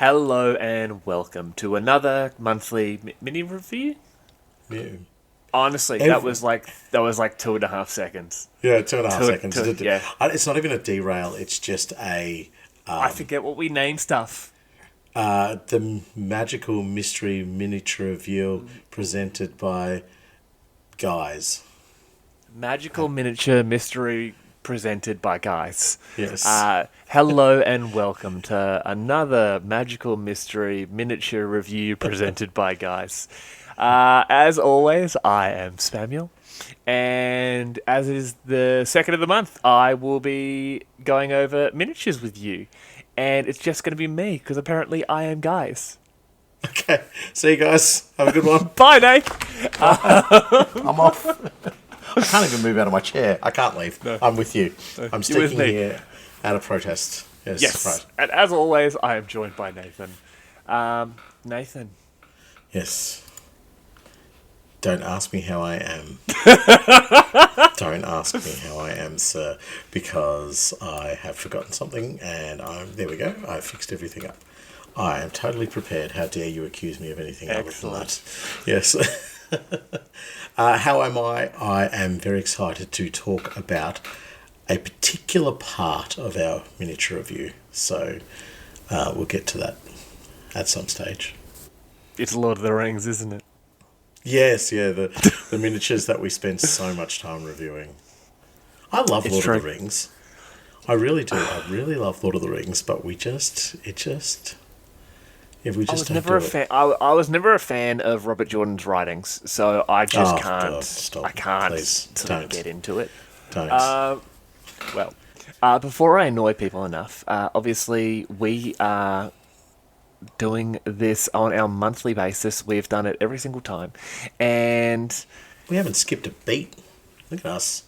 Hello and welcome to another monthly mini review. Yeah. Honestly, that was like 2.5 seconds. Yeah, 2.5 seconds. Yeah. It's not even a derail. It's just I forget what we name stuff. the magical mystery miniature review presented by guys. Magical miniature mystery presented by guys. Yes. Hello and welcome to another magical mystery miniature review presented by guys. As always, I am Spamuel, and as it is the second of the month, I will be going over miniatures with you, and it's just going to be me because apparently I am guys. Okay. See you guys. Have a good one. Bye, Nate. I'm off. I can't even move out of my chair. I can't leave. No. I'm with you. I'm You're with sticking me. here out of protest. Yes, Right. and as always, I am joined by Nathan. Nathan. Yes. Don't ask me how I am. Don't ask me how I am, sir, because I have forgotten something, and there we go. I fixed everything up. I am totally prepared. How dare you accuse me of anything other than that? Yes. How am I? I am very excited to talk about a particular part of our miniature review. So we'll get to that at some stage. It's Lord of the Rings, isn't it? Yes, yeah, the miniatures that we spend so much time reviewing. I love Lord of the Rings. I really do. I really love Lord of the Rings, but we just I was never a fan of Robert Jordan's writings, so I just can't. God, stop. I can't Please, sort of don't. get into it. Don't. Before I annoy people enough, obviously we are doing this on our monthly basis. We've done it every single time, and We haven't skipped a beat. Look at us.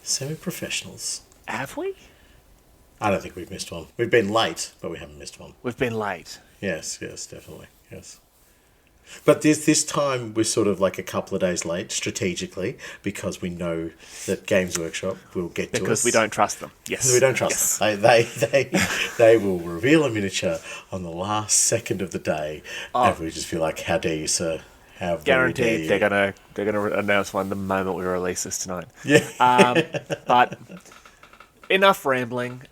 Semi-professionals. have we? I don't think we've missed one. We've been late, but we haven't missed one. We've been late. Yes, definitely. Yes. But this time we're sort of like a couple of days late strategically because we know that Games Workshop will get to us. Because we don't trust them. Yes. Because we don't trust them. They will reveal a miniature on the last second of the day, and we just feel like, how dare you, sir? How very dare Guaranteed you? they're gonna announce one the moment we release this tonight. Yeah. But enough rambling.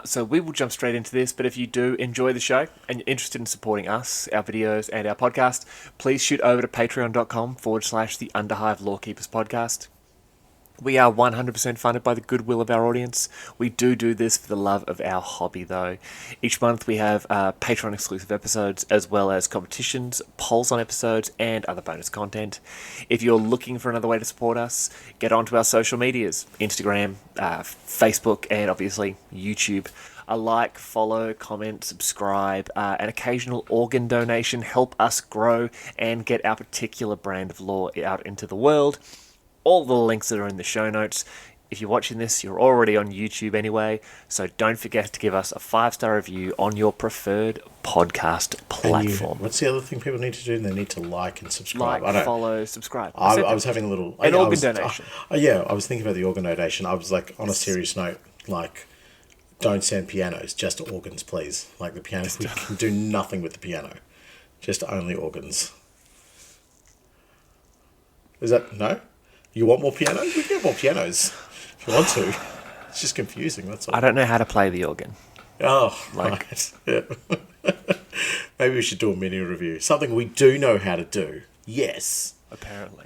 So we will jump straight into this. But if you do enjoy the show and you're interested in supporting us, our videos, and our podcast, please shoot over to patreon.com/the Underhive Lorekeepers podcast. We are 100% funded by the goodwill of our audience. We do this for the love of our hobby, though. Each month we have Patreon-exclusive episodes, as well as competitions, polls on episodes, and other bonus content. If you're looking for another way to support us, get onto our social medias, Instagram, Facebook, and obviously YouTube. A like, follow, comment, subscribe, an occasional organ donation help us grow and get our particular brand of lore out into the world. All the links that are in the show notes. If you're watching this, you're already on YouTube anyway, so don't forget to give us a 5-star review on your preferred podcast platform. What's the other thing people need to do? They need to like and subscribe. Follow, subscribe. I was having a little... organ donation. I was thinking about the organ donation. I was like, on a serious note, like, don't send pianos, just organs, please. Like the piano, we can do nothing with the piano. Just only organs. Is that... No? You want more pianos? We can get more pianos if you want to. It's just confusing, that's all. I don't know how to play the organ. Oh, right. Yeah. Maybe we should do a mini review. Something we do know how to do. Yes. Apparently.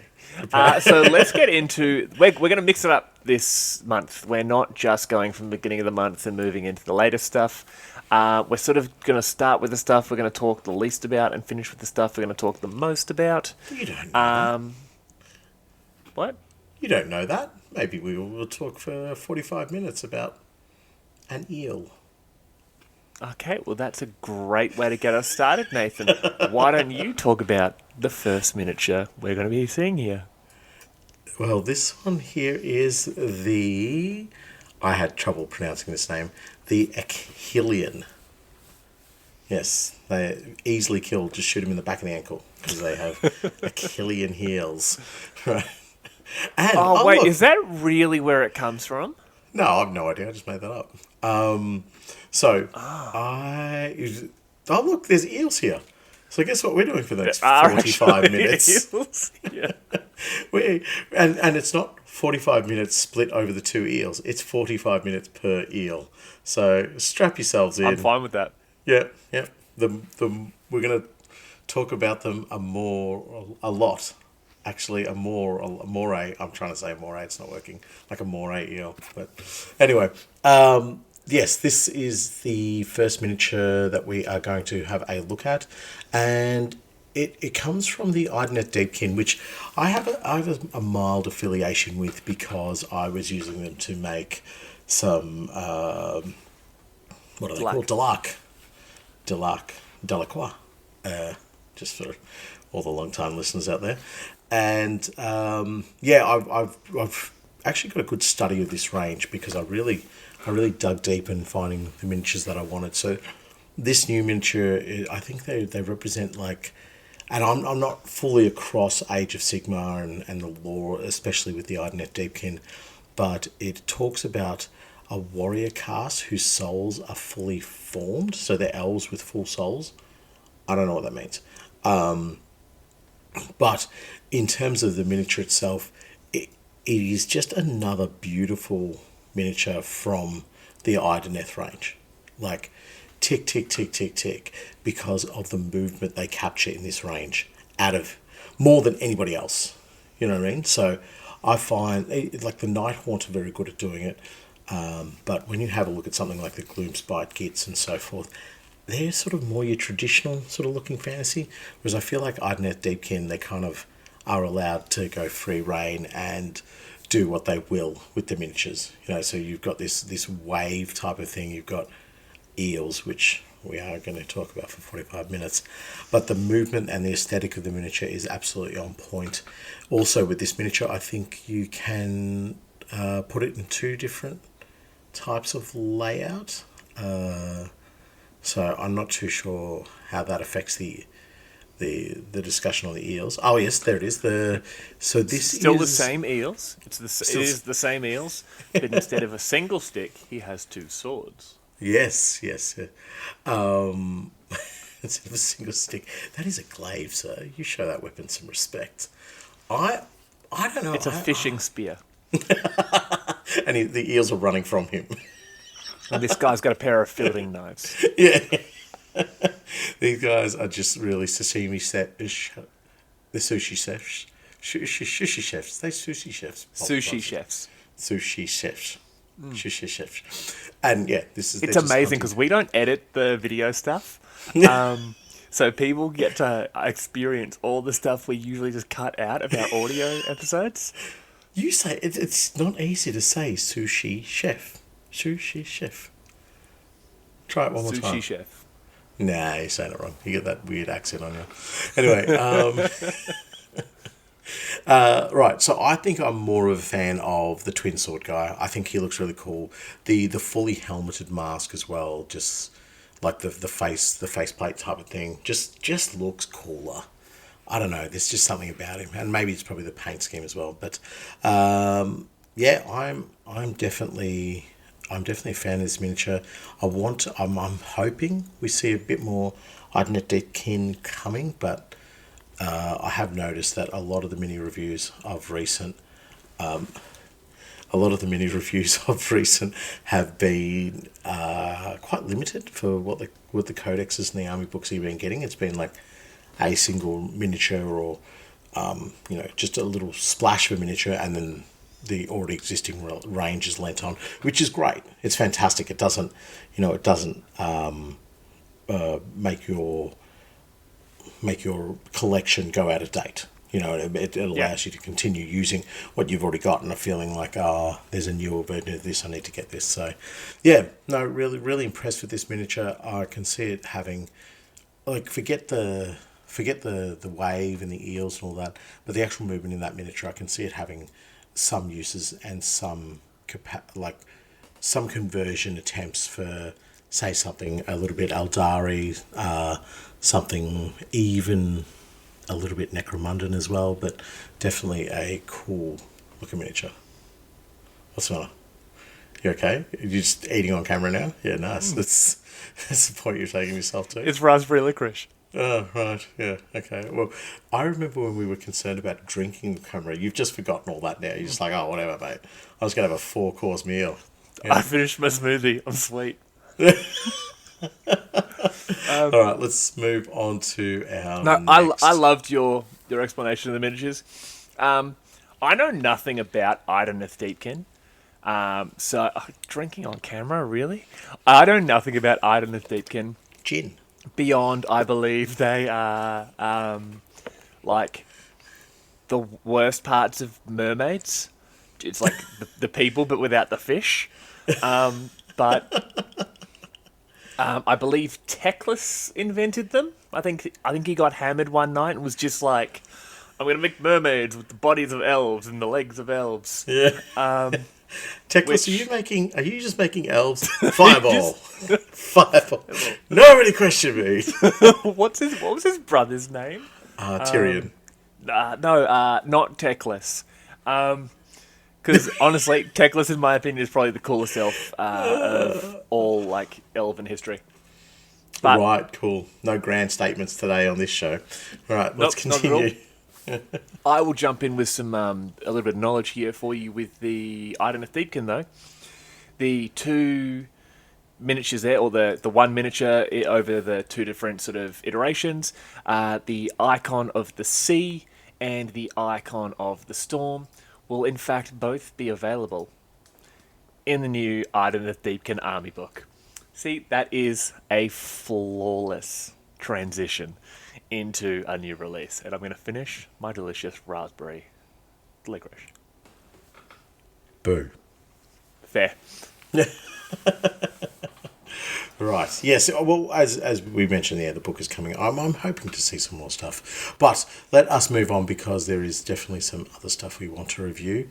So let's get into... We're going to mix it up this month. We're not just going from the beginning of the month and moving into the latest stuff. We're sort of going to start with the stuff we're going to talk the least about and finish with the stuff we're going to talk the most about. You don't know that. What? You don't know that. Maybe we will talk for 45 minutes about an eel. Okay, well, that's a great way to get us started, Nathan. Why don't you talk about the first miniature we're going to be seeing here? Well, this one here is the... I had trouble pronouncing this name. The Achillean. Yes, they're easily killed. Just shoot them in the back of the ankle because they have Achillean heels. Right. And, wait, look, is that really where it comes from? No, I have no idea. I just made that up. Oh, look, there's eels here. So guess what we're doing for the next Are 45 actually minutes? eels. Yeah. And it's not 45 minutes split over the two eels. It's 45 minutes per eel. So strap yourselves in. I'm fine with that. Yeah, yeah. We're going to talk about them a lot. Actually, a moray. I'm trying to say moray. It's not working. Like a moray eel. But anyway, yes, this is the first miniature that we are going to have a look at, and it comes from the Idonet Deepkin, which I have a mild affiliation with because I was using them to make some what are they called? Delacroix. Just for all the long time listeners out there. And yeah, I've actually got a good study of this range because I really dug deep in finding the miniatures that I wanted. So this new miniature, I think they represent like, and I'm not fully across Age of Sigmar and the lore, especially with the Idonet Deepkin, but it talks about a warrior caste whose souls are fully formed, so they're elves with full souls. I don't know what that means. But in terms of the miniature itself, it is just another beautiful miniature from the Ideneth range. Like, tick, tick, tick, tick, tick, because of the movement they capture in this range out of more than anybody else. You know what I mean? So I find, like, the Nighthaunt are very good at doing it. But when you have a look at something like the Gloomspite Gits and so forth, they're sort of more your traditional sort of looking fantasy, whereas I feel like Ideneth Deepkin, they kind of are allowed to go free reign and do what they will with the miniatures. You know, so you've got this wave type of thing. You've got eels, which we are going to talk about for 45 minutes, but the movement and the aesthetic of the miniature is absolutely on point. Also, with this miniature, I think you can put it in two different types of layout. So I'm not too sure how that affects the discussion on the eels. Oh yes, there it is. So this Still is the same eels. It is the same eels, but instead of a single stick, he has two swords. Yes, yes. Yeah. Instead of a single stick, that is a glaive, sir. You show that weapon some respect. I don't know. It's a fishing spear. And the eels are running from him. And this guy's got a pair of fielding knives. Yeah. These guys are just really sashimi set. They're sushi chefs. Sushi chefs. They're sushi chefs. Sushi chefs. Sushi chefs. Sushi chefs. And yeah, this is. It's amazing because we don't edit the video stuff. So people get to experience all the stuff we usually just cut out of our audio episodes. You say it's not easy to say sushi chef. Sushi chef. Try it one more time. Sushi chef. Nah, you're saying it wrong. You get that weird accent on you. Anyway, right. So I think I'm more of a fan of the twin sword guy. I think he looks really cool. The fully helmeted mask as well, just like the faceplate type of thing, just looks cooler. I don't know. There's just something about him, and maybe it's probably the paint scheme as well. But yeah, I'm definitely a fan of this miniature. I'm hoping we see a bit more Ideneth Deepkin coming, but I have noticed that a lot of the mini reviews of recent have been quite limited for what the codexes and the army books you've been getting. It's been like a single miniature or just a little splash of a miniature, and then the already existing range is lent on, which is great. It's fantastic. It doesn't make your collection go out of date. It allows you to continue using what you've already got and a feeling like, there's a newer version of this, I need to get this. So, yeah, no, really, really impressed with this miniature. I can see it having, like, forget the wave and the eels and all that, but the actual movement in that miniature, I can see it having some uses and some conversion attempts for, say, something a little bit Eldari, something even a little bit Necromundan as well, but definitely a cool looking miniature. What's the matter? You okay? You're just eating on camera now? Yeah, nice. That's the point you're taking yourself to. It's raspberry licorice. Oh, right. Yeah, okay. Well, I remember when we were concerned about drinking the camera. You've just forgotten all that now. You're just like, oh, whatever, mate. I was going to have a 4-course meal. I finished my smoothie. I'm sweet. All right, let's move on to our No, next. I loved your explanation of the miniatures. I know nothing about Ideneth Deepkin. So drinking on camera, really? I know nothing about Ideneth Deepkin Gin. beyond, I believe they are like the worst parts of mermaids. It's like the people, but without the fish. But I believe Teclis invented them. I think he got hammered one night and was just like, "I'm gonna make mermaids with the bodies of elves and the legs of elves." Yeah. Teclis, which- are you just making elves? Fireball. Fireball. Nobody question me. What was his brother's name? Tyrion. No, not Teclis. Because honestly, Teclis, in my opinion, is probably the coolest elf of all like elven history. But Right, cool. No grand statements today on this show. All right, let's Nope, not at all. continue. I will jump in with some a little bit of knowledge here for you with the Ideneth Deepkin, though. The two miniatures there, or the one miniature over the two different sort of iterations, the icon of the sea and the icon of the storm will in fact both be available in the new Ideneth Deepkin army book. See, that is a flawless transition into a new release. And I'm going to finish my delicious raspberry licorice. Boo. Fair. Right. Yes. Well, as we mentioned, the book is coming. I'm hoping to see some more stuff, but let us move on because there is definitely some other stuff we want to review.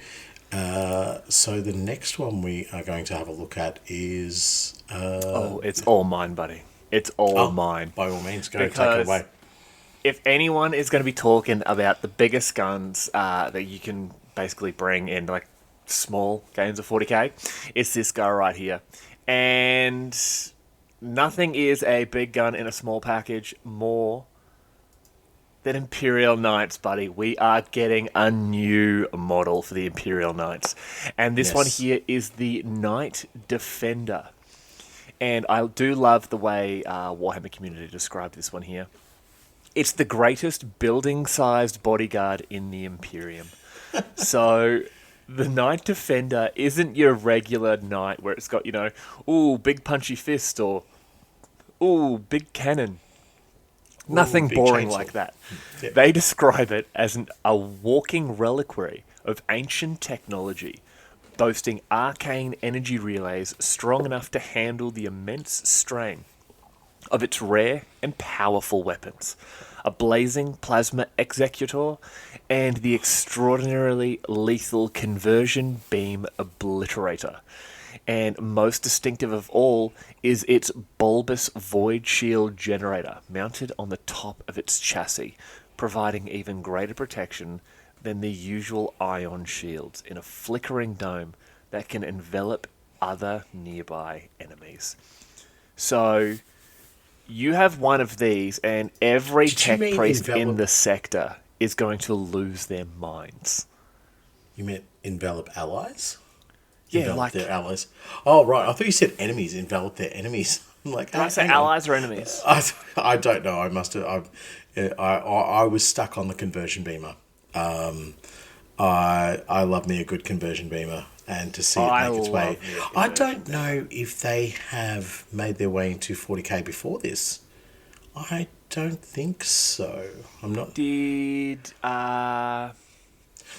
So the next one we are going to have a look at is. It's all mine, buddy. It's all mine. By all means, go take Because it away. If anyone is going to be talking about the biggest guns that you can basically bring in like small games of 40k, it's this guy right here. And nothing is a big gun in a small package more than Imperial Knights, buddy. We are getting a new model for the Imperial Knights. And this one here is the Knight Defender. And I do love the way Warhammer Community described this one here. It's the greatest building-sized bodyguard in the Imperium. So the Knight Defender isn't your regular knight where it's got, ooh, big punchy fist or, ooh, big cannon. Nothing big boring chainsaw. like that. Yep. They describe it as a walking reliquary of ancient technology, boasting arcane energy relays strong enough to handle the immense strain of its rare and powerful weapons, a blazing plasma executor, and the extraordinarily lethal conversion beam obliterator. And most distinctive of all is its bulbous void shield generator mounted on the top of its chassis, providing even greater protection than the usual ion shields in a flickering dome that can envelop other nearby enemies. So you have one of these, and every Did you tech mean priest in envelop? the sector is going to lose their minds. You meant envelop allies? Yeah, Envelop like, their allies. Oh, right. I thought you said enemies. Envelop their enemies. I'm like, did I say hang on. allies or enemies? I don't know. I must have. I was stuck on the conversion beamer. I love me a good conversion beamer, and to see it I make its love way. me a I conversion don't know if they have made their way into 40k before this. I don't think so. I'm not. Did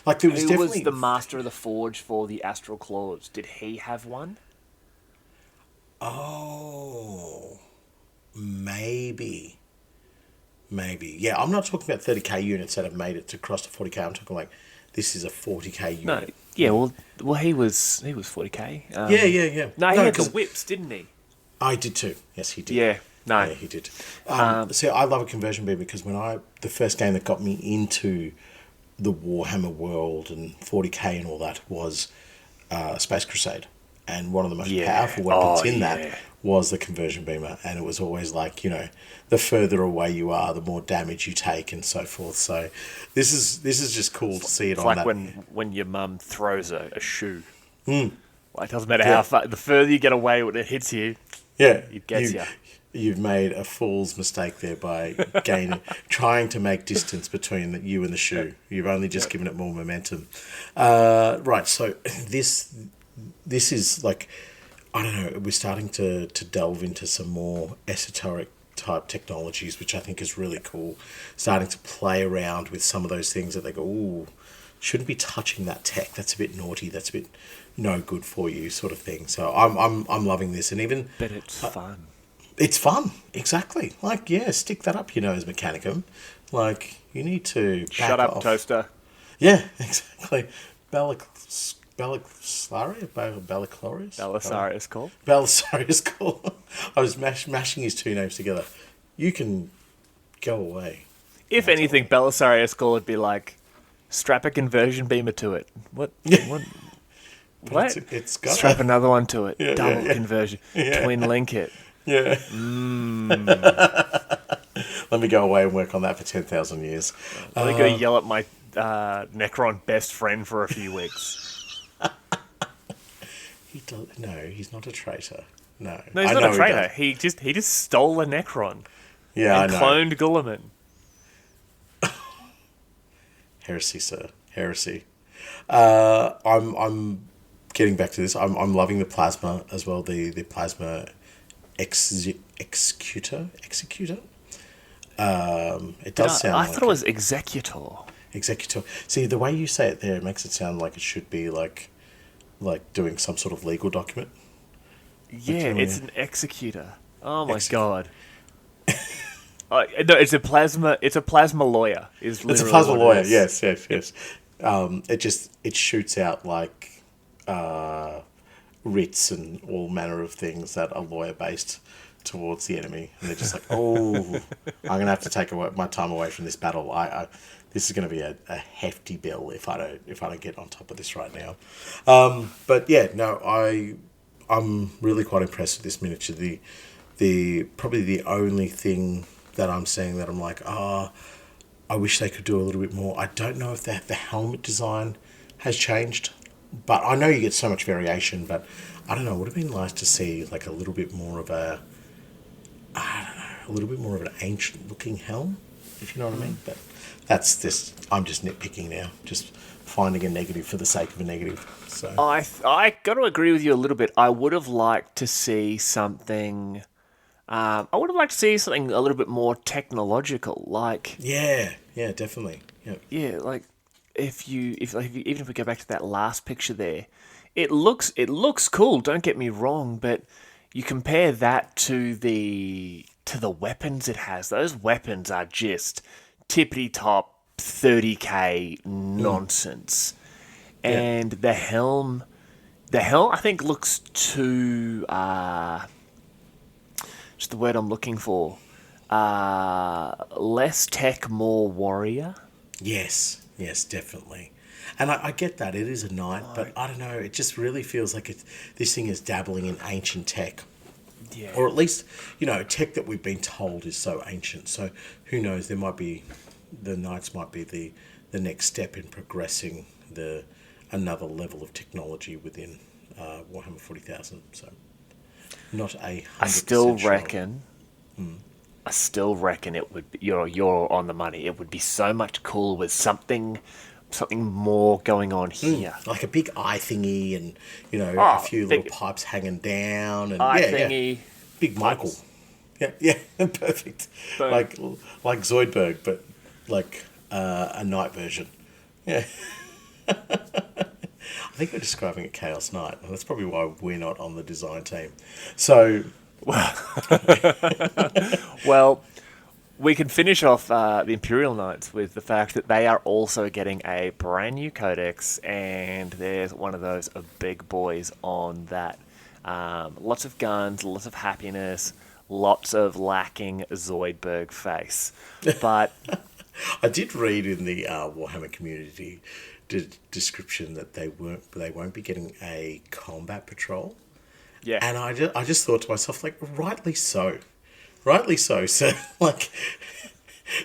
Like there was who definitely was the master of the forge for the Astral Claws? Did he have one? Oh, maybe. Yeah, I'm not talking about 30k units that have made it to cross to 40k. I'm talking like this is a 40k No. unit. Yeah. Well, he was 40k. Yeah. No, he had the 'cause whips, didn't he? I did too. Yes, he did. Yeah. No. Yeah, he did. See, I love a conversion beam because the first game that got me into the Warhammer world and 40k and all that was Space Crusade. and one of the most Yeah. powerful weapons Oh, in yeah. that was the conversion beamer, and it was always like, the further away you are, the more damage you take, and so forth. So this is just cool to see it It's on like that. when your mum throws a shoe. Like, it doesn't matter Yeah. how far, the further you get away when it hits you, Yeah, it gets you. you've made a fool's mistake there by trying to make distance between you and the shoe. You've only just given it more momentum. Right, so this is like, I don't know, we're starting to delve into some more esoteric type technologies, which I think is really cool. Starting to play around with some of those things that they go, ooh, shouldn't be touching that tech. That's a bit naughty. That's a bit no good for you, sort of thing. So I'm loving this, and even But it's fun. it's fun. Exactly. Like, yeah, stick that up your nose, Mechanicum. Like, you need to back Shut up, off. toaster. Yeah, exactly. Bellaglorious? Belisarius called. Belisarius call. I was mashing his two names together. You can go away. If anything, Belisarius call would be like, strap a conversion beamer to it. What? What? What? It's got Strap another one to it. Yeah, Double yeah. conversion. Twin link it. Yeah. Let me go away and work on that for 10,000 years. Let me go yell at my Necron best friend for a few weeks. No, he's not a traitor. No. No, he's I not know a traitor. does. He just stole a Necron Yeah, and I know. cloned Gulliman. Heresy, sir. Heresy. I'm getting back to this. I'm loving the plasma as well. The plasma executor. It does sound. I like thought it was Executor. executor. See, the way you say it there, it makes it sound like it should be like doing some sort of legal document. Yeah, Okay, it's yeah. an Executor. Oh my god. No, it's a plasma. It's a plasma lawyer. Is It's a literally plasma what it lawyer. is. Yes. It shoots out like writs and all manner of things that are lawyer based towards the enemy, and they're just like, oh, I'm gonna have to take my time away from this battle. This is going to be a hefty bill if I don't get on top of this right now. But yeah, no, I'm really quite impressed with this miniature. The probably the only thing that I'm seeing that I'm like, I wish they could do a little bit more. I don't know if the helmet design has changed, but I know you get so much variation. But I don't know. It would have been nice to see like a little bit more of an ancient looking helm, if you know what I mean. But that's just, I'm just nitpicking now, just finding a negative for the sake of a negative. So I got to agree with you a little bit. I would have liked to see something. I would have liked to see something a little bit more technological, like yeah, definitely. yeah, like even if we go back to that last picture there, it looks cool. Don't get me wrong, but you compare that to the weapons it has. Those weapons are just tippity top 30k nonsense, and the helm I think looks too just the word I'm looking for, less tech, more warrior. Yes, definitely. And I get that it is a knight, but I don't know. It just really feels like this thing is dabbling in ancient tech. Yeah. Or at least, tech that we've been told is so ancient. So who knows? There might be, the Knights might be the next step in progressing another level of technology within Warhammer 40,000. So not 100% I still sure. reckon. I still reckon it would be, you're on the money. It would be so much cooler with something more going on here. Like a big eye thingy, and Oh, a few little pipes hanging down, and Eye yeah, thingy. big Michael. Yeah, perfect. Boom. Like Zoidberg, but like a night version. Yeah. I think we're describing a Chaos Knight, and that's probably why we're not on the design team. So Well, we can finish off the Imperial Knights with the fact that they are also getting a brand new codex, and there's one of those big boys on that. Lots of guns, lots of happiness, lots of lacking Zoidberg face. But I did read in the Warhammer community description that they won't be getting a combat patrol. Yeah. And I just thought to myself, like, rightly so. Rightly so. So, like,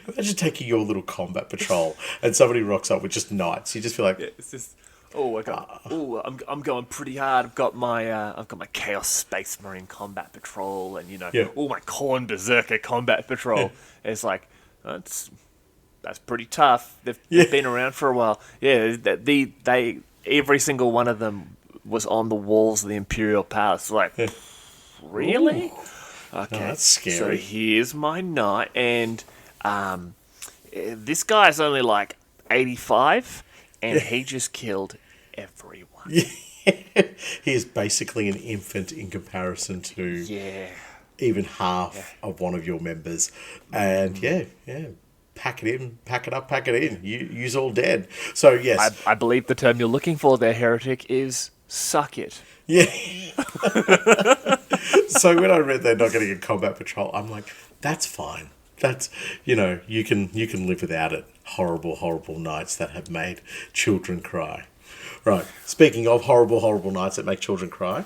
imagine taking your little combat patrol and somebody rocks up with just knights. You just feel like, It's just, I'm going pretty hard. I've got my Chaos Space Marine Combat Patrol, and Yeah. my Khorne Berserker Combat Patrol. It's like that's pretty tough. They've been around for a while. Yeah, they every single one of them was on the walls of the Imperial Palace. Like, really? Ooh. Okay, that's scary. So here's my knight, and this guy's only like 85, and he just killed everyone. he is basically an infant in comparison to even half of one of your members. And pack it in, pack it up, pack it in. You's all dead. So yes, I believe the term you're looking for there, heretic, is suck it. yeah. So when I read they're not getting a combat patrol, I'm like, that's fine. That's, you can live without it. Horrible, horrible nights that have made children cry. Right. Speaking of horrible, horrible nights that make children cry.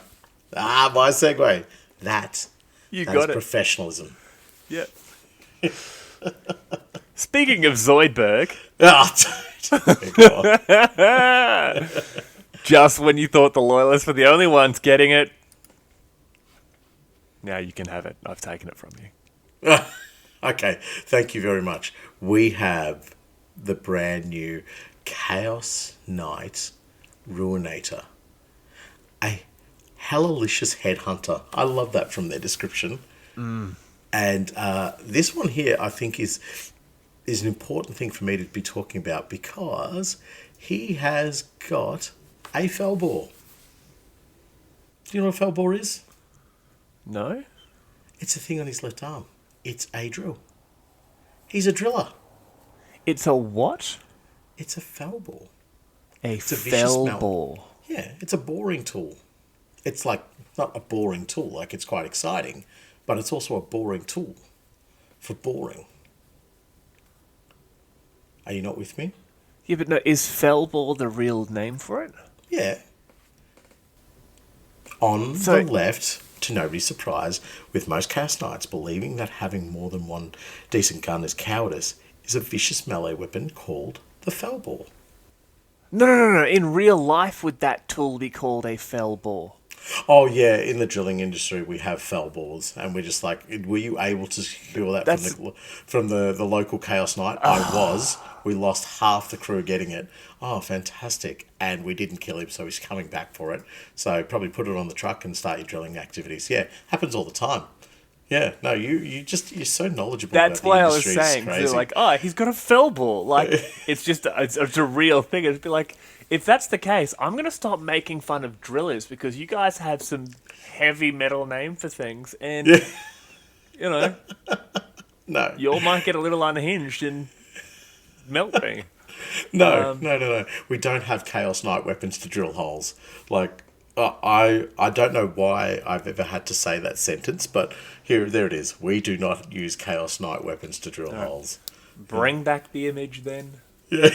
My segue. That is professionalism. Yeah. Speaking of Zoidberg. Just when you thought the loyalists were the only ones getting it, now you can have it. I've taken it from you. Okay, thank you very much. We have the brand new Chaos Knight Ruinator. A hellalicious headhunter. I love that from their description. And this one here, I think, is an important thing for me to be talking about because he has got a Felbor. Do you know what a Felbor is? No? It's a thing on his left arm. It's a drill. He's a driller. It's a what? It's a Felbor. It's a Felbor. Yeah, it's a boring tool. It's like, not a boring tool, like it's quite exciting, but it's also a boring tool for boring. Are you not with me? Yeah, but no, is Felbor the real name for it? Yeah. On the left, to nobody's surprise, with most Chaos Knights believing that having more than one decent gun is cowardice, is a vicious melee weapon called the Felbor. No. In real life, would that tool be called a Felbor? Oh, yeah, in the drilling industry, we have Felbors, and we're just like, were you able to secure that from the local Chaos Knight? I was. We lost half the crew getting it. Oh, fantastic. And we didn't kill him, so he's coming back for it. So probably put it on the truck and start your drilling activities. Yeah, happens all the time. Yeah, no, you're so knowledgeable. That's about why the I was saying, they're like, he's got a Felbor. Like, it's just, it's a real thing. It'd be like, if that's the case, I'm going to stop making fun of drillers because you guys have some heavy metal name for things. And, no, you all might get a little unhinged and melt me. No. We don't have Chaos Knight weapons to drill holes. Like, I don't know why I've ever had to say that sentence, but there it is. We do not use Chaos Knight weapons to drill holes. Bring back the image then. Yeah.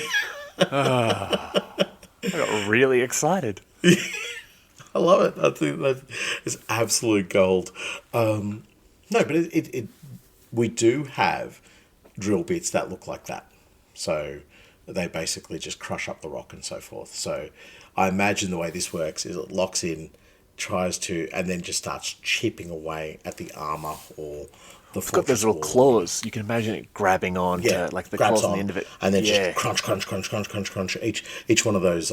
I got really excited. I love it. I think that is absolute gold. No, but we do have drill bits that look like that. So they basically just crush up the rock and so forth. So I imagine the way this works is it locks in, tries to, and then just starts chipping away at the armor or the It's got those little claws. You can imagine it grabbing on to, like, the claws on the end of it. And then just crunch. Each one of those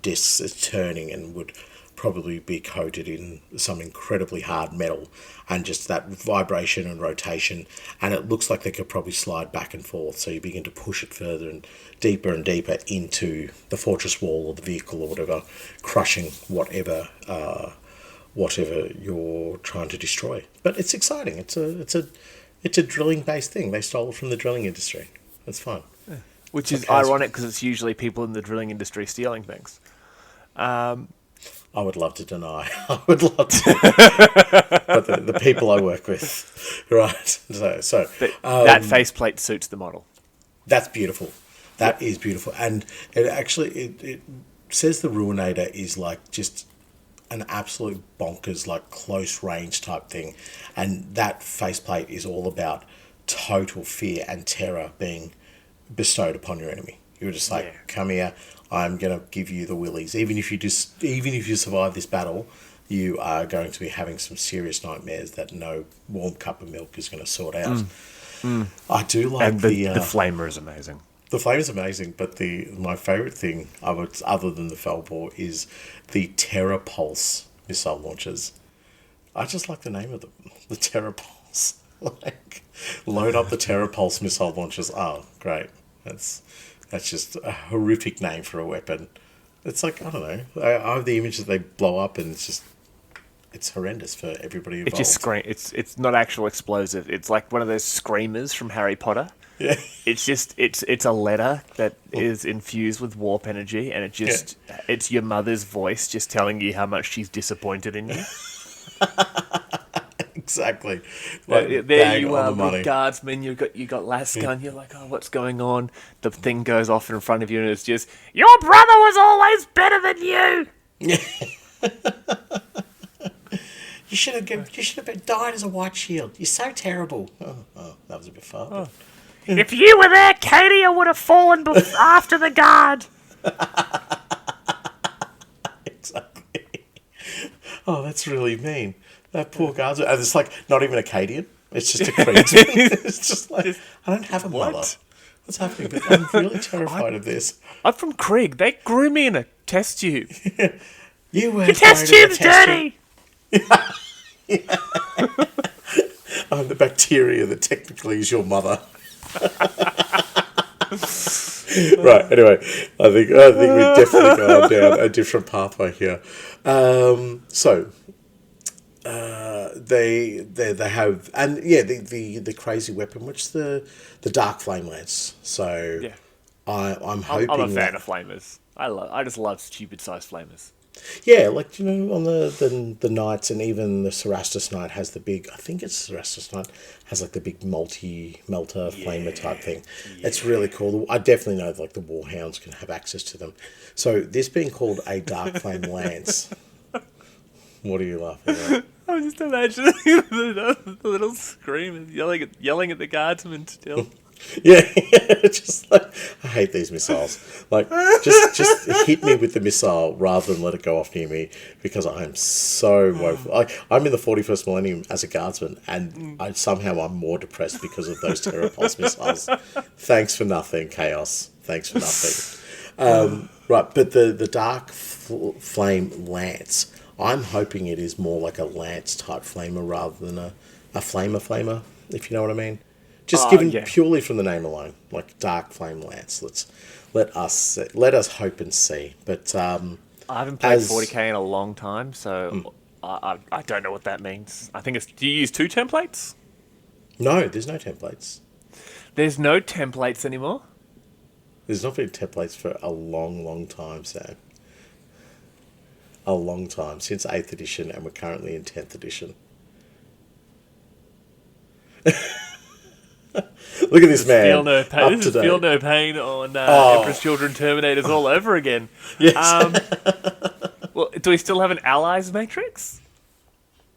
discs is turning and would probably be coated in some incredibly hard metal, and just that vibration and rotation, and it looks like they could probably slide back and forth, so you begin to push it further and deeper into the fortress wall or the vehicle or whatever, crushing whatever you're trying to destroy. But it's exciting. It's a drilling based thing. They stole it from the drilling industry. It's fun. Yeah. Which is ironic because it's usually people in the drilling industry stealing things. I would love to deny. I would love to. But the people I work with, right? So that faceplate suits the model. That's beautiful. That is beautiful. And it says the Ruinator is like just an absolute bonkers, like close range type thing. And that faceplate is all about total fear and terror being bestowed upon your enemy. You're just like, Yeah. come here, I'm gonna give you the willies. Even if you survive this battle, you are going to be having some serious nightmares that no warm cup of milk is going to sort out. I do like And the flamer is amazing. the flame is amazing, but my favourite thing, other than the Felbor, is the Terra Pulse missile launchers. I just like the name of them, the Terra Pulse. Like, load up the Terra Pulse missile launchers. Oh, great! That's just a horrific name for a weapon. It's like, I don't know. I have the image that they blow up, and it's horrendous for everybody involved. It just It's not actual explosive. It's like one of those screamers from Harry Potter. Yeah. It's a letter that is infused with warp energy, and it's your mother's voice just telling you how much she's disappointed in you. Exactly. Like, there bang you on are, the money. with guardsmen. You got Lasgun. You're like, oh, what's going on? The thing goes off in front of you, and it's just, your brother was always better than you. You should have been died as a white shield. You're so terrible. Oh, that was a bit far. Oh. If you were there, Katie, I would have fallen after the guard. Exactly. Oh, that's really mean. That poor guardsman. And it's like not even Acadian. It's just a Kriegsman. It's just like, I don't have a mother. What's happening? But I'm really terrified of this. I'm from Krieg. They grew me in a test tube. You were Your test tube's dirty. I'm the bacteria that technically is your mother. Right. Anyway, I think we've definitely gone down a different pathway here. They have, and yeah, the crazy weapon, which the dark flame lance. So Yeah. I'm hoping I'm a fan of flamers. I just love stupid sized flamers. yeah, like, on the knights, and even the Cerastus Knight has the big, I think it's Cerastus Knight, has like the big multi-melter flamer type thing. It's really cool. I definitely know like the Warhounds can have access to them. So this being called a Dark Flame Lance, what are you laughing at? I'm just imagining the little screamers yelling at the guardsmen still. Yeah, just like, I hate these missiles. Like, just hit me with the missile rather than let it go off near me, because I'm so woeful. Like, I'm in the 41st millennium as a guardsman, and I'm more depressed because of those Terra Pulse missiles. Thanks for nothing, Chaos. Thanks for nothing. Right, but the Dark Flame Lance, I'm hoping it is more like a lance type flamer rather than a flamer, if you know what I mean. Just purely from the name alone, like Dark Flame Lance. Let us hope and see. But I haven't played 40k in a long time, so I don't know what that means. I think it's. Do you use 2 templates? No, there's no templates. There's no templates anymore. There's not been templates for a long, long time, Sam. A long time, since 8th edition, and we're currently in 10th edition. Look at this man. Feel no pain. This is Feel No Pain on Emperor's Children Terminators all over again. Yes. Well, do we still have an allies matrix?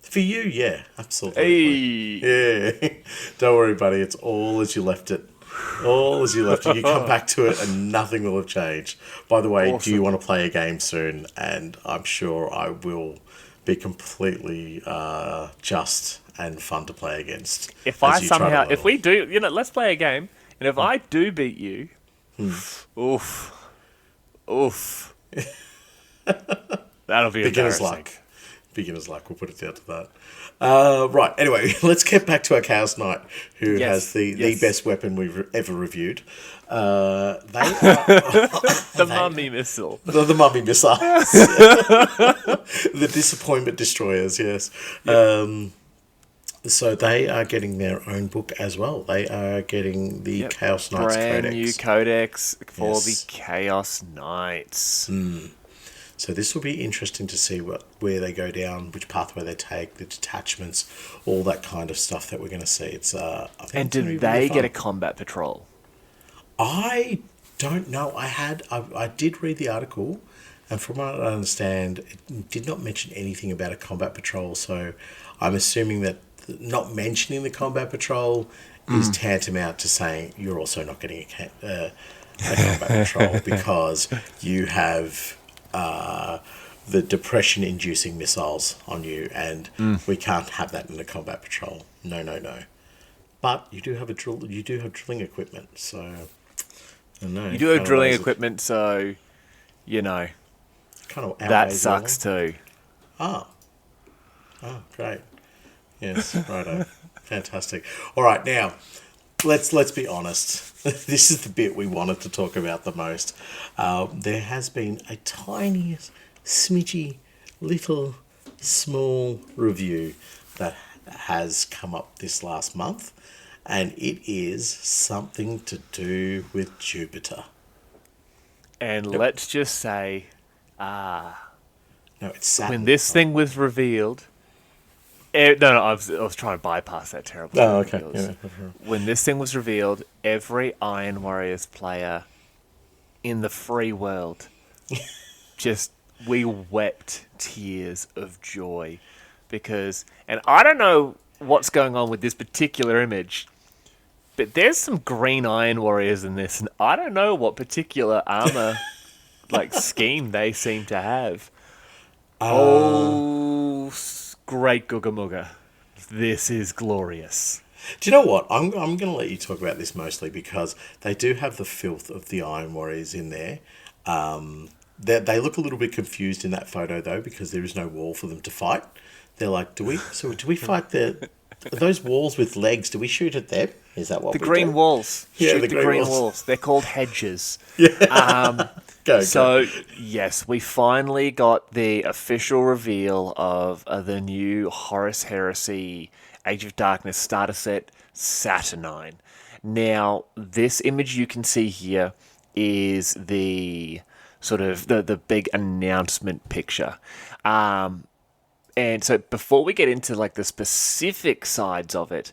For you, yeah, absolutely. Hey. Yeah. Don't worry, buddy. It's all as you left it. All as you left it. You come back to it and nothing will have changed. By the way, Awesome. Do you want to play a game soon? And I'm sure I will be completely just and fun to play against. If we do, let's play a game, and if I do beat you, oof, that'll be beginner's embarrassing. luck. Beginner's luck. We'll put it down to that. Right. Anyway, let's get back to our Chaos Knight, who has the best weapon we've ever reviewed. They are the mummy missile. The mummy missiles. The disappointment destroyers. Yes. Yep. So they are getting their own book as well. They are getting the Chaos Knights brand Codex. new codex for the Chaos Knights. So this will be interesting to see where they go down, which pathway they take, the detachments, all that kind of stuff that we're going to see. It's I think And it's gonna did be really they fun. get a combat patrol? I don't know. I did read the article, and from what I understand, it did not mention anything about a combat patrol. So I'm assuming that not mentioning the combat patrol is tantamount to saying you're also not getting a combat patrol because you have the depression-inducing missiles on you, and we can't have that in a combat patrol. No, no, no. But you do have You do have drilling equipment, so I don't know. You do have drilling equipment, so kind Kind of that outweighs the other sucks one. too. Ah, great. Yes, righto. Fantastic. All right, now let's be honest. This is the bit we wanted to talk about the most. There has been a tiny, smidgy, little, small review that has come up this last month, and it is something to do with Jupiter. And let's just say, No, it's Saturn. when this thing was revealed, no, I was trying to bypass that terrible. Oh, okay. reveals. Yeah. When this thing was revealed, every Iron Warriors player in the free world we wept tears of joy because, and I don't know what's going on with this particular image, but there's some green Iron Warriors in this, and I don't know what particular armor scheme they seem to have. Great Googa Mooga. This is glorious. Do you know what? I'm going to let you talk about this mostly because they do have the filth of the Iron Warriors in there. They look a little bit confused in that photo though because there is no wall for them to fight. They're like, do we fight those walls with legs? Do we shoot at them? Is that what The we green do? walls. Yeah, Shoot the green walls. They're called hedges. Go. Yes, we finally got the official reveal of the new Horus Heresy Age of Darkness starter set, Saturnine. Now, this image you can see here is the sort of the big announcement picture. And so before we get into the specific sides of it,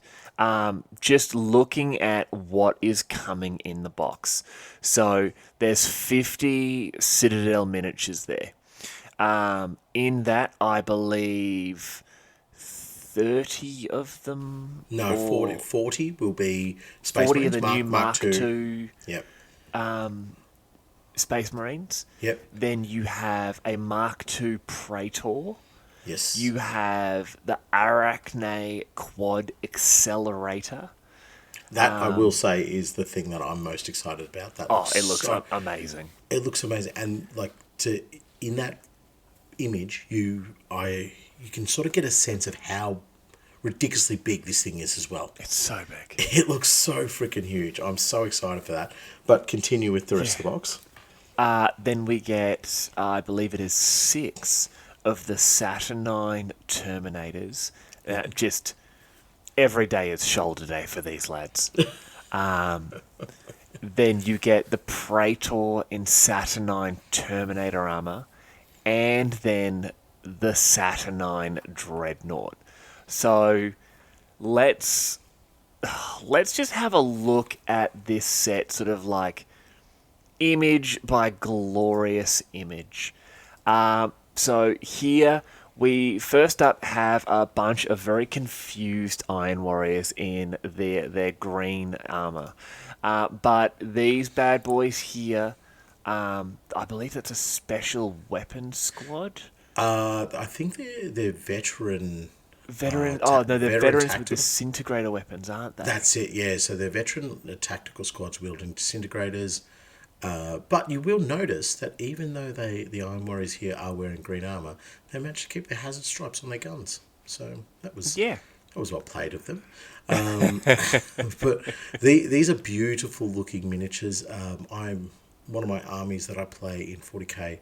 just looking at what is coming in the box. So there's 50 Citadel miniatures there. In that, I believe 30 of them. No, 40 will be Space 40 Marines of the new Mark II Yep. Space Marines. Yep. Then you have a Mark II Praetor. Yes. You have the Arachne Quad Accelerator. That I will say is the thing that I'm most excited about. It looks amazing. It looks amazing, and in that image, you can sort of get a sense of how ridiculously big this thing is as well. It's so big. It looks so freaking huge. I'm so excited for that. But continue with the rest of the box. Then we get, I believe it is 6 of the Saturnine Terminators. Just every day is shoulder day for these lads. Then you get the Praetor in Saturnine Terminator armor, and then the Saturnine Dreadnought. So let's just have a look at this set, sort of image by glorious image. So here we first up have a bunch of very confused Iron Warriors in their green armor. But these bad boys here, I believe that's a special weapons squad. I think they're veteran. They're veteran veterans tactical. with disintegrator weapons, aren't they? That's it, yeah. So they're veteran tactical squads wielding disintegrators. But you will notice that even though the Iron Warriors here are wearing green armor, they managed to keep their hazard stripes on their guns. So that was well played of them. But these are beautiful looking miniatures. One of my armies that I play in 40k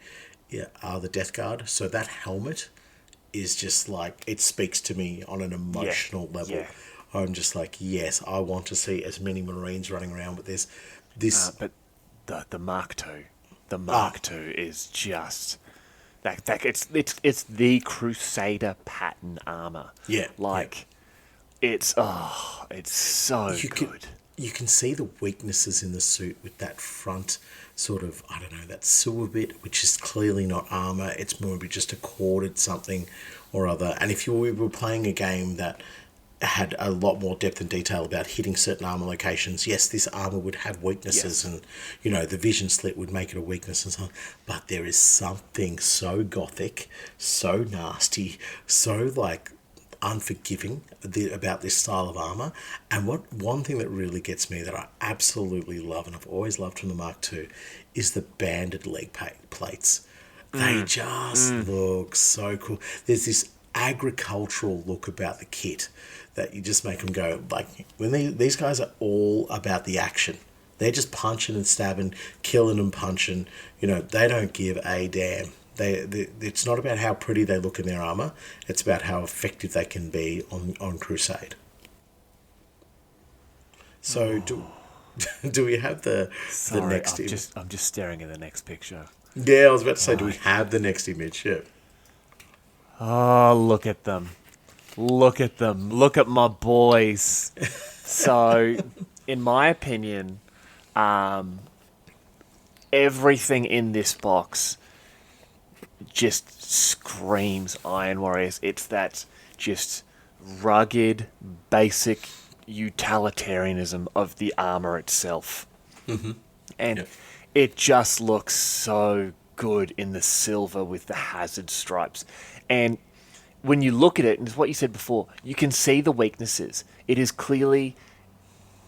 are the Death Guard. So that helmet is just it speaks to me on an emotional level. Yeah. I'm just yes, I want to see as many Marines running around with this. But the Mark II, is just it's the Crusader pattern armor. Yeah, it's so good. you can see the weaknesses in the suit with that front sort of, I don't know, that silver bit, which is clearly not armor. It's more just a corded something or other. And if you were playing a game that had a lot more depth and detail about hitting certain armor locations, yes, this armor would have weaknesses, Yes. and the vision slit would make it a weakness and so on. But there is something so gothic, so nasty, so like unforgiving about this style of armor. And one thing that really gets me, that I absolutely love and I've always loved from the Mark II, is the banded leg plates. They just look so cool. There's this agricultural look about the kit that you just make them go, like, when these guys are all about the action. They're just punching and stabbing, killing and punching. They don't give a damn. It's not about how pretty they look in their armor. It's about how effective they can be on crusade. So do we have the Sorry, next image? I'm just staring at the next picture. Yeah, I was about to say, do we have the next image? Yeah. Oh, look at them. Look at them. Look at my boys. So, in my opinion, everything in this box just screams Iron Warriors. It's that just rugged, basic utilitarianism of the armor itself. And Yep. it just looks so good in the silver with the hazard stripes. And when you look at it, and it's what you said before, you can see the weaknesses. It is clearly,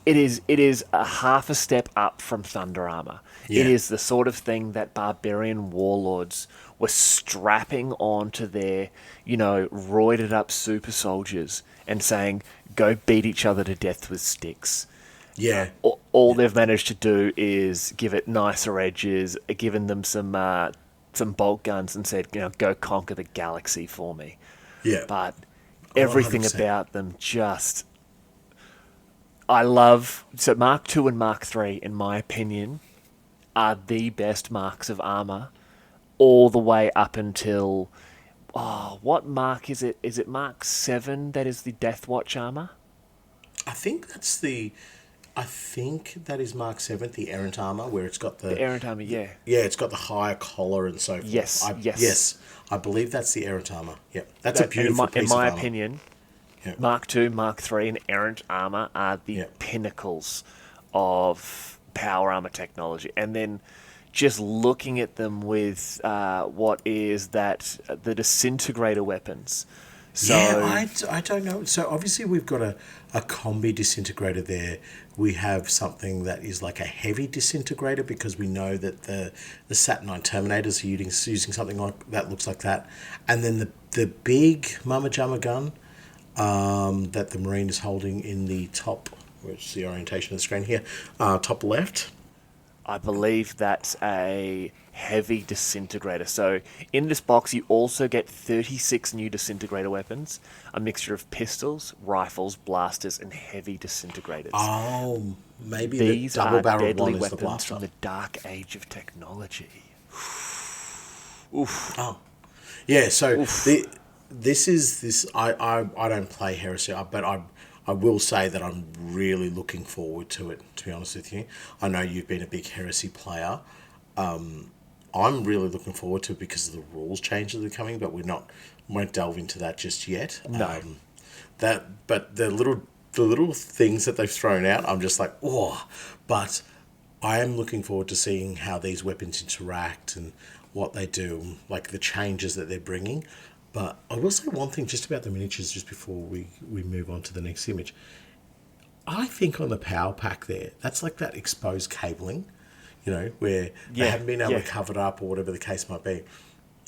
it is a half a step up from Thunder Armor. Yeah. It is the sort of thing that barbarian warlords were strapping onto their, roided up super soldiers and saying, go beat each other to death with sticks. Yeah. All they've managed to do is give it nicer edges, given them some bolt guns, and said, go conquer the galaxy for me. Yeah. But everything 100%. about them just, I love. So Mark II and Mark III, in my opinion, are the best marks of armor, all the way up until, what mark is it? Is it Mark VII that is the Death Watch armor? I think that is Mark 7th, the errant armor, where it's got The errant armor, yeah. yeah, it's got the higher collar and so forth. Yes, yes. Yes, I believe that's the errant armor. Yep, that's a beautiful piece in my of armor. opinion, Yeah. Mark II, Mark III, and errant armor are the Yeah. pinnacles of power armor technology. And then just looking at them with what is that the disintegrator weapons. So Yeah, I don't know. So obviously we've got a combi disintegrator there. We have something that is like a heavy disintegrator, because we know that the Saturn Terminators are using something like that, looks like that. And then the big Mama Jama gun that the Marine is holding in the top, which is the orientation of the screen here, top left. I believe that's a heavy disintegrator. So in this box, you also get 36 new disintegrator weapons, a mixture of pistols, rifles, blasters, and heavy disintegrators. Oh, maybe These the are double-barreled deadly one is the weapons blaster. from the dark age of technology. Oh, yeah. So this. I don't play Heresy, but I will say that I'm really looking forward to it. To be honest with you, I know you've been a big Heresy player. I'm really looking forward to it because of the rules changes that are coming, but won't delve into that just yet. No. But the little things that they've thrown out, I'm just like, oh. But I am looking forward to seeing how these weapons interact and what they do, like the changes that they're bringing. But I will say one thing just about the miniatures, just before we move on to the next image. I think on the power pack there, that's like that exposed cabling, where they haven't been able to cover it up or whatever the case might be.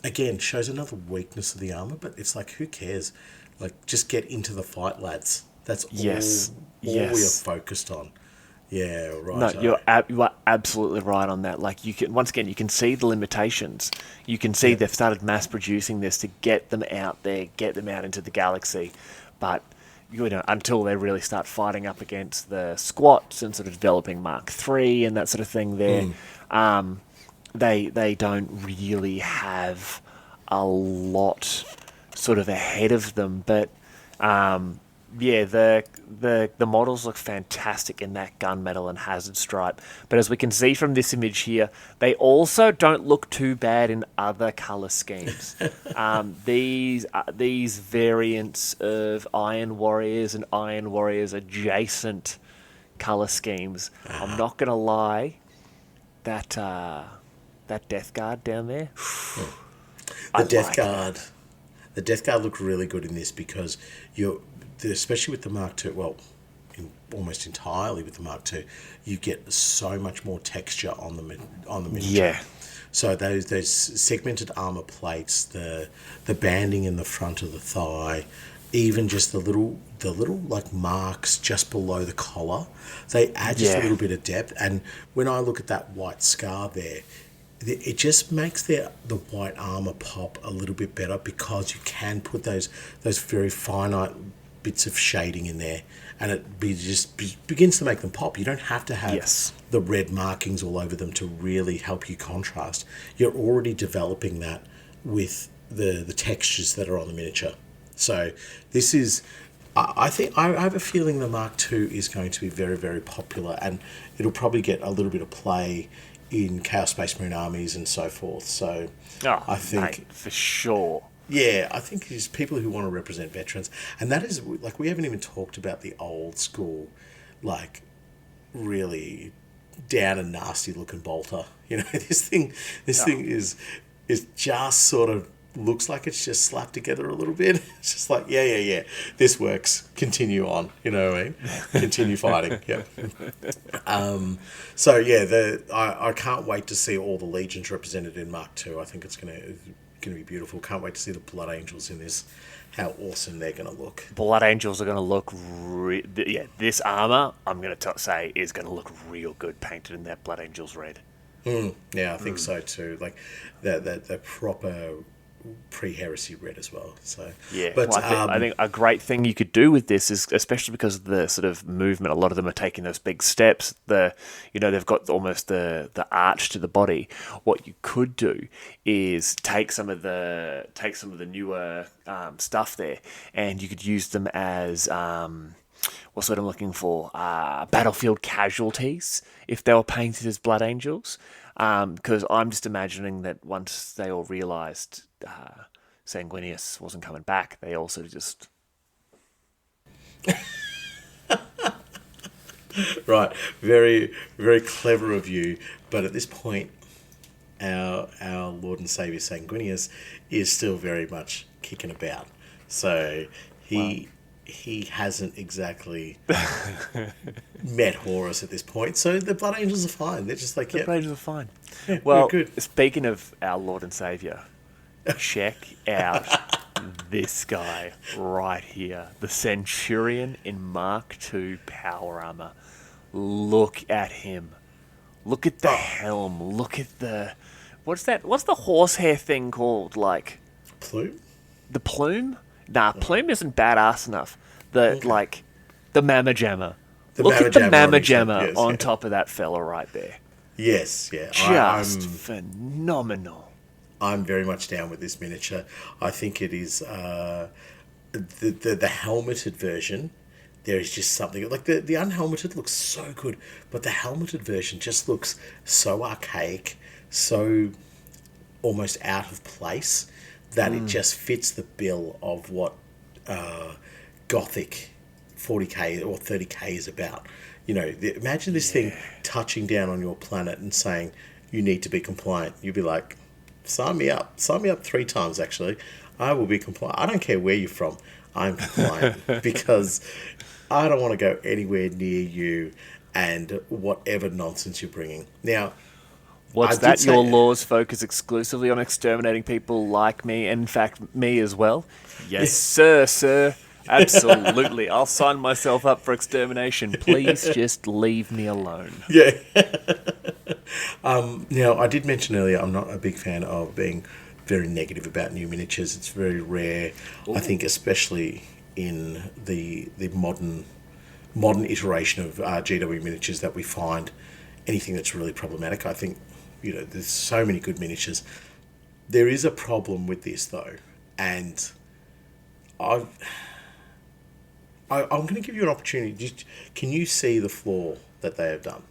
Again, shows another weakness of the armor, but it's like, who cares? Like, just get into the fight, lads. That's all we are focused on. Yeah, right. No, you are absolutely right on that. Like, you can see the limitations. You can see they've started mass producing this to get them out there, get them out into the galaxy, but until they really start fighting up against the squats and sort of developing Mark III and that sort of thing there, they don't really have a lot sort of ahead of them. But Yeah, the models look fantastic in that gunmetal and hazard stripe, but as we can see from this image here, they also don't look too bad in other color schemes. These variants of Iron Warriors and Iron Warriors adjacent color schemes. I'm not gonna lie, that Death Guard down there, I The Death like that. Guard, the Death Guard looked really good in this because especially with the Mark II. Well, almost entirely with the Mark II, you get so much more texture on the miniature. Yeah, So those segmented armor plates, the banding in the front of the thigh, even just the little like marks just below the collar, they add just a yeah, little bit of depth. And when I look at that white scar there, it just makes the white armor pop a little bit better because you can put those very finite bits of shading in there, and begins to make them pop. You don't have to have yes. the red markings all over them to really help you contrast. You're already developing that with the textures that are on the miniature. So this is, I think, I have a feeling the Mark II is going to be very, very popular, and it'll probably get a little bit of play in Chaos Space Marine armies and so forth. So Oh, I think, mate, for sure. yeah, I think it's people who want to represent veterans, and that is like we haven't even talked about the old school, like really down and nasty looking bolter. You know, this thing is just sort of looks like it's just slapped together a little bit. It's just like, yeah, this works. Continue on. You know what I mean? Continue fighting. Yeah. So yeah, I can't wait to see all the legions represented in Mark II. I think it's gonna be beautiful. Can't wait to see the Blood Angels in this. How awesome they're gonna look. Blood Angels are going to look yeah, this armor, I'm going to say, is going to look real good painted in that Blood Angels red. Yeah, I think so too. Like that proper pre-heresy red as well. So Yeah, but well, I think a great thing you could do with this is, especially because of the sort of movement, a lot of them are taking those big steps. They've got almost the arch to the body. What you could do is take some of the newer stuff there, and you could use them as what's what I'm looking for? Battlefield casualties if they were painted as Blood Angels. Because I'm just imagining that once they all realised Sanguinius wasn't coming back, they also just right, very very clever of you. But at this point, our Lord and Savior Sanguinius is still very much kicking about. So well, he hasn't exactly met Horus at this point. So the Blood Angels are fine. They're just like, the yep, Blades are fine. yeah, we're Well, good. speaking of our Lord and Saviour, check out this guy right here, the Centurion in Mark II power armor. Look at him. Look at the Oh, helm. Look at the what's that? What's the horsehair thing called? Like Plume. the plume? Nah, plume isn't badass enough. The Okay. like the mamma jammer. The Look Mamma at the Jammer on mamma his head. jammer Yes, on yeah. top of that fella right there. Yes, yeah. Just phenomenal. I'm very much down with this miniature. I think it is the helmeted version. There is just something like the unhelmeted looks so good, but the helmeted version just looks so archaic, so almost out of place that it just fits the bill of what Gothic 40k or 30k is about. You know, imagine this thing touching down on your planet and saying you need to be compliant. You'd be like, sign me up. Sign me up 3 times, actually. I will be compliant. I don't care where you're from. I'm compliant because I don't want to go anywhere near you and whatever nonsense you're bringing. Now, I What's did that? Your say, laws focus exclusively on exterminating people like me, and in fact, me as well? Yes, sir. Absolutely. I'll sign myself up for extermination. Please just leave me alone. yeah. Now, I did mention earlier I'm not a big fan of being very negative about new miniatures. It's very rare, I think, especially in the modern iteration of GW miniatures that we find anything that's really problematic. I think, there's so many good miniatures. There is a problem with this though, and I've I'm going to give you an opportunity. Can you see the flaw that they have done?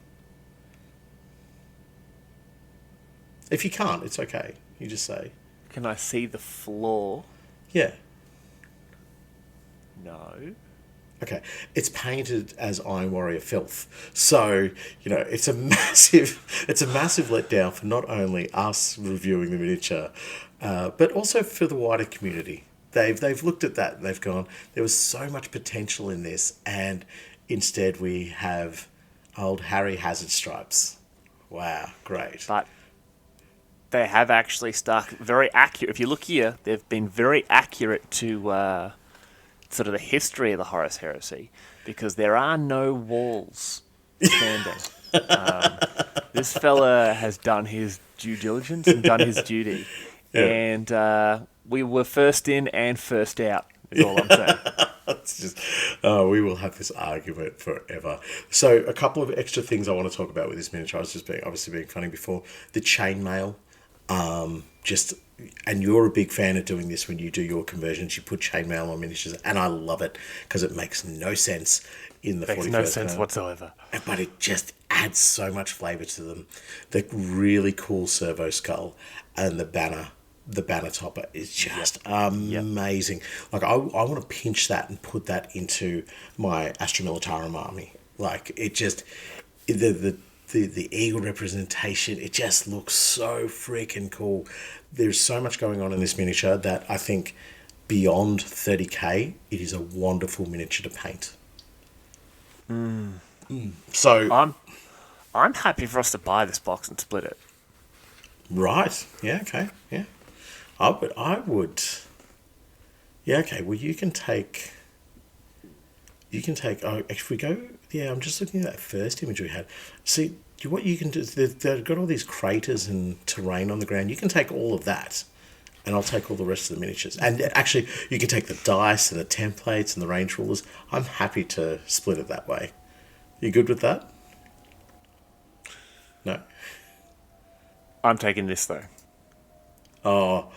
If you can't, it's okay. You just say, Can I see the floor? yeah. No. Okay, it's painted as Iron Warrior filth, so it's a massive letdown for not only us reviewing the miniature, but also for the wider community. They've looked at that and they've gone, there was so much potential in this, and instead we have old Harry Hazard stripes. Wow, great. But they have actually stuck very accurate. If you look here, they've been very accurate to sort of the history of the Horus Heresy, because there are no walls standing. This fella has done his due diligence and done his duty, Yeah. and we were first in and first out. Is all I'm saying. It's just, oh, we will have this argument forever. So, a couple of extra things I want to talk about with this miniature. I was just obviously being funny before. The chainmail, and you're a big fan of doing this when you do your conversions. You put chainmail on miniatures, and I love it because it makes no sense in the 41st. Makes no sense whatsoever. But it just adds so much flavour to them. The really cool servo skull and the banner topper is just amazing. Like, I want to pinch that and put that into my Astra Militarum army. Like, it just, the eagle representation, it just looks so freaking cool. There's so much going on in this miniature that I think beyond 30k, it is a wonderful miniature to paint. So, I'm happy for us to buy this box and split it. right. Yeah, okay. Yeah. I would. Yeah, okay. Well, you can take. Oh, if we go. Yeah, I'm just looking at that first image we had. See, what you can do is they've got all these craters and terrain on the ground. You can take all of that, and I'll take all the rest of the miniatures. And actually, you can take the dice and the templates and the range rulers. I'm happy to split it that way. You good with that? No. I'm taking this though. Oh,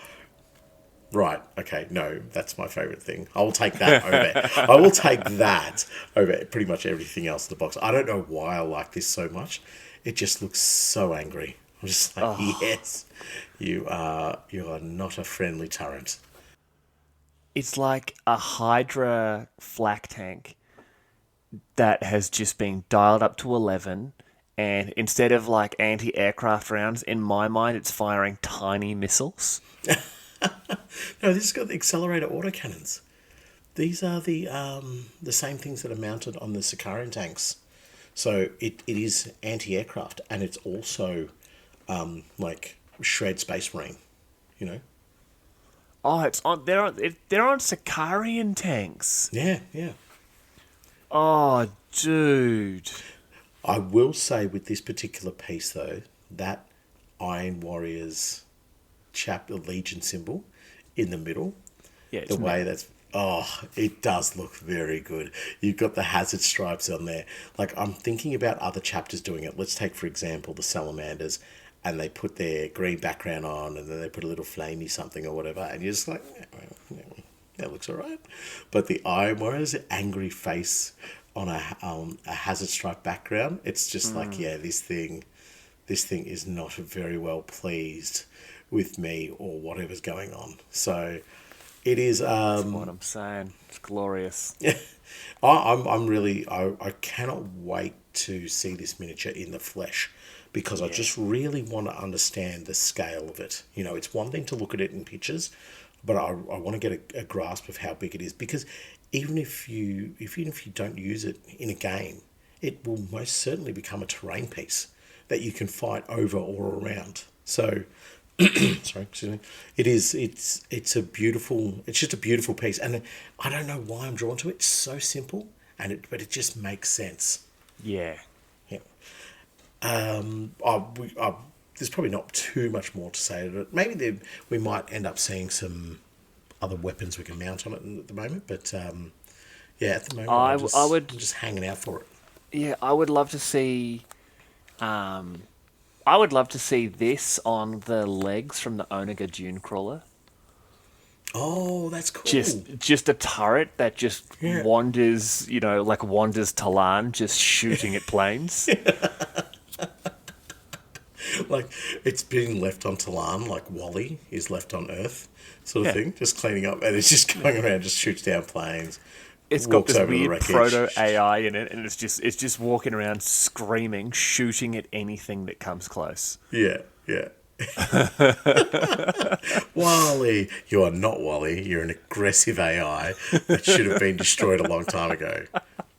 right. Okay. No, that's my favourite thing. I will take that over. I will take that over pretty much everything else in the box. I don't know why I like this so much. It just looks so angry. I'm just like, yes, you are not a friendly turret. It's like a Hydra flak tank that has just been dialed up to 11, and instead of like anti-aircraft rounds, in my mind, it's firing tiny missiles. No, this has got the accelerator autocannons. These are the same things that are mounted on the Sicarian tanks. So it is anti-aircraft, and it's also like shred Space Marine, you know. Oh, it's on. They're on Sicarian tanks. Yeah, yeah. Oh, dude. I will say with this particular piece though, that Iron Warriors the Legion symbol in the middle, Yeah, it's the way that's it does look very good. You've got the hazard stripes on there. Like, I'm thinking about other chapters doing it. Let's take for example the Salamanders, and they put their green background on, and then they put a little flamey something or whatever, and you're just like, yeah, that looks alright. But the Iron Warriors angry face on a hazard stripe background, it's just like, yeah, this thing is not very well pleased with me or whatever's going on. So it is. That's what I'm saying. It's glorious. Yeah, I'm really. I cannot wait to see this miniature in the flesh, because I just really want to understand the scale of it. You know, it's one thing to look at it in pictures, but I want to get a grasp of how big it is, because even if you don't use it in a game, it will most certainly become a terrain piece that you can fight over or around. So, sorry, excuse me. It's just a beautiful piece, and I don't know why I'm drawn to it. It's so simple, but it just makes sense. Yeah. Yeah. There's probably not too much more to say to it. Maybe we might end up seeing some other weapons we can mount on it at the moment, but yeah, at the moment I'm just hanging out for it. Yeah, I would love to see. I would love to see this on the legs from the Onaga Dune Crawler. Oh, that's cool. Just a turret that just Yeah. wanders, like wanders Talan, just shooting at planes. Like it's being left on Talan, like Wally is left on Earth, sort of Yeah. thing, just cleaning up, and it's just going around, just shoots down planes, It's got walks this over the weird proto wreckage. AI in it, and it's just walking around screaming, shooting at anything that comes close. Yeah, yeah. Wally, you are not Wally. You're an aggressive AI that should have been destroyed a long time ago.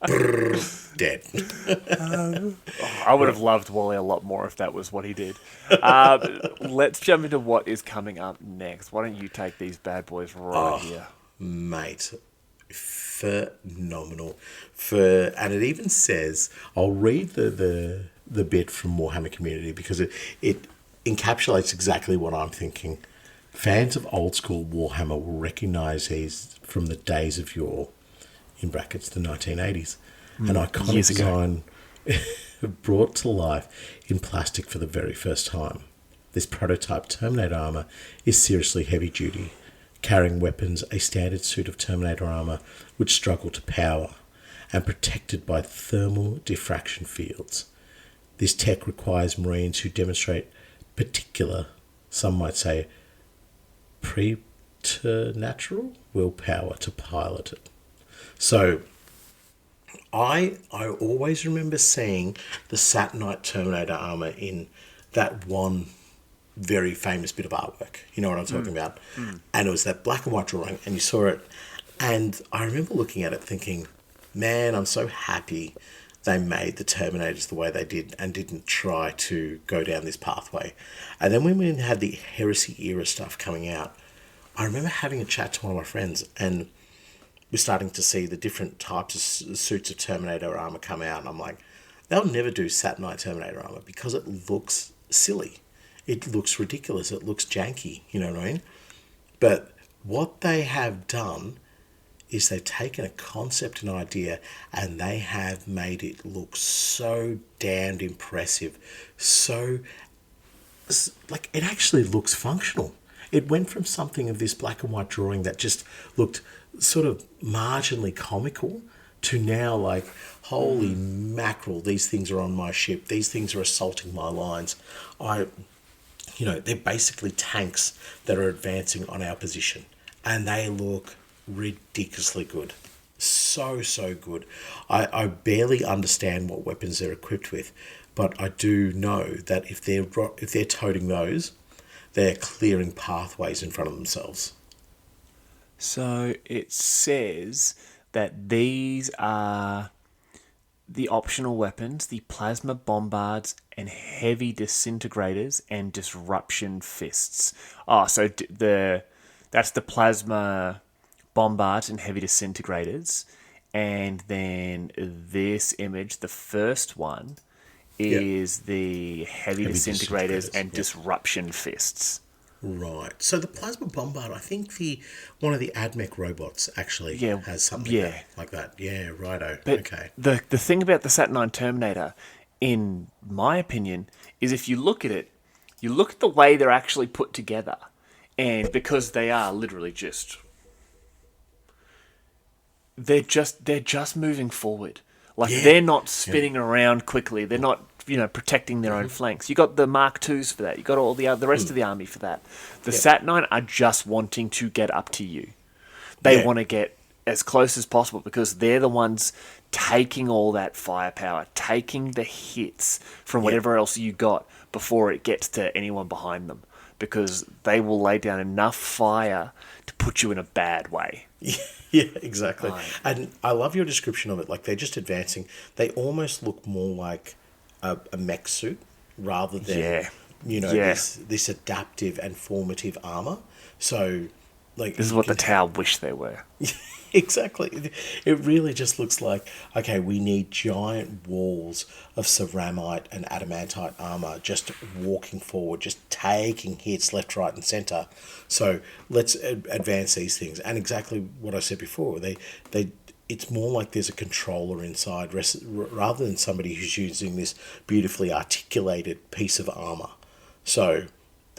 Brrr, dead. I would have loved Wally a lot more if that was what he did. Let's jump into what is coming up next. Why don't you take these bad boys right here? Mate, phenomenal. And it even says, I'll read the bit from Warhammer Community because it encapsulates exactly what I'm thinking. Fans of old school Warhammer will recognise these from the days of yore, in brackets the 1980s, an iconic Years ago. design brought to life in plastic for the very first time. This prototype Terminator armour is seriously heavy duty, carrying weapons a standard suit of Terminator armour would struggle to power, and protected by thermal diffraction fields. This tech requires Marines who demonstrate particular, some might say, preternatural willpower to pilot it. So I always remember seeing the Saturnite Terminator armor in that one very famous bit of artwork. You know what I'm talking about? And it was that black and white drawing, and you saw it. And I remember looking at it thinking, man, I'm so happy they made the Terminators the way they did and didn't try to go down this pathway. And then when we had the Heresy era stuff coming out, I remember having a chat to one of my friends, and we're starting to see the different types of suits of Terminator armor come out, and I'm like, they'll never do Saturnite Terminator armor because it looks silly. It looks ridiculous. It looks janky, you know what I mean? But what they have done is they've taken a concept and idea and they have made it look so damned impressive. So, like, it actually looks functional. It went from something of this black and white drawing that just looked sort of marginally comical to now like, holy mackerel, these things are on my ship. These things are assaulting my lines. They're basically tanks that are advancing on our position. And they look ridiculously good. So good. I barely understand what weapons they're equipped with, but I do know that if they're toting those, they're clearing pathways in front of themselves. So it says that these are the optional weapons, the plasma bombards and heavy disintegrators and disruption fists. Oh, so that's the plasma bombards and heavy disintegrators. And then this image, the first one, Yep. is the heavy Heavy disintegrators disintegrators, and yep. disruption fists. Right. So the plasma bombard, I think one of the AdMech robots actually Yeah, has something yeah. like that. Yeah, righto. But Okay. the thing about the Saturnine Terminator, in my opinion, is if you look at it, you look at the way they're actually put together, and because they are literally they're just moving forward. Like Yeah. they're not Yeah. spinning around quickly. They're not protecting their own flanks. You got the Mark IIs for that. You got all the rest of the army for that. The Yep. Saturnine are just wanting to get up to you. They Yeah. want to get as close as possible because they're the ones taking all that firepower, taking the hits from Yep. whatever else you got before it gets to anyone behind them, because they will lay down enough fire to put you in a bad way. Yeah, exactly. Right. And I love your description of it. Like they're just advancing. They almost look more like a mech suit rather than Yeah. Yeah. this adaptive and formative armor. So, like This is you what the can Tau wish they were. exactly. It really just looks like, okay, we need giant walls of ceramite and adamantite armor just walking forward, just taking hits left, right, and center. So let's advance these things. And exactly what I said before, it's more like there's a controller inside rather than somebody who's using this beautifully articulated piece of armor. So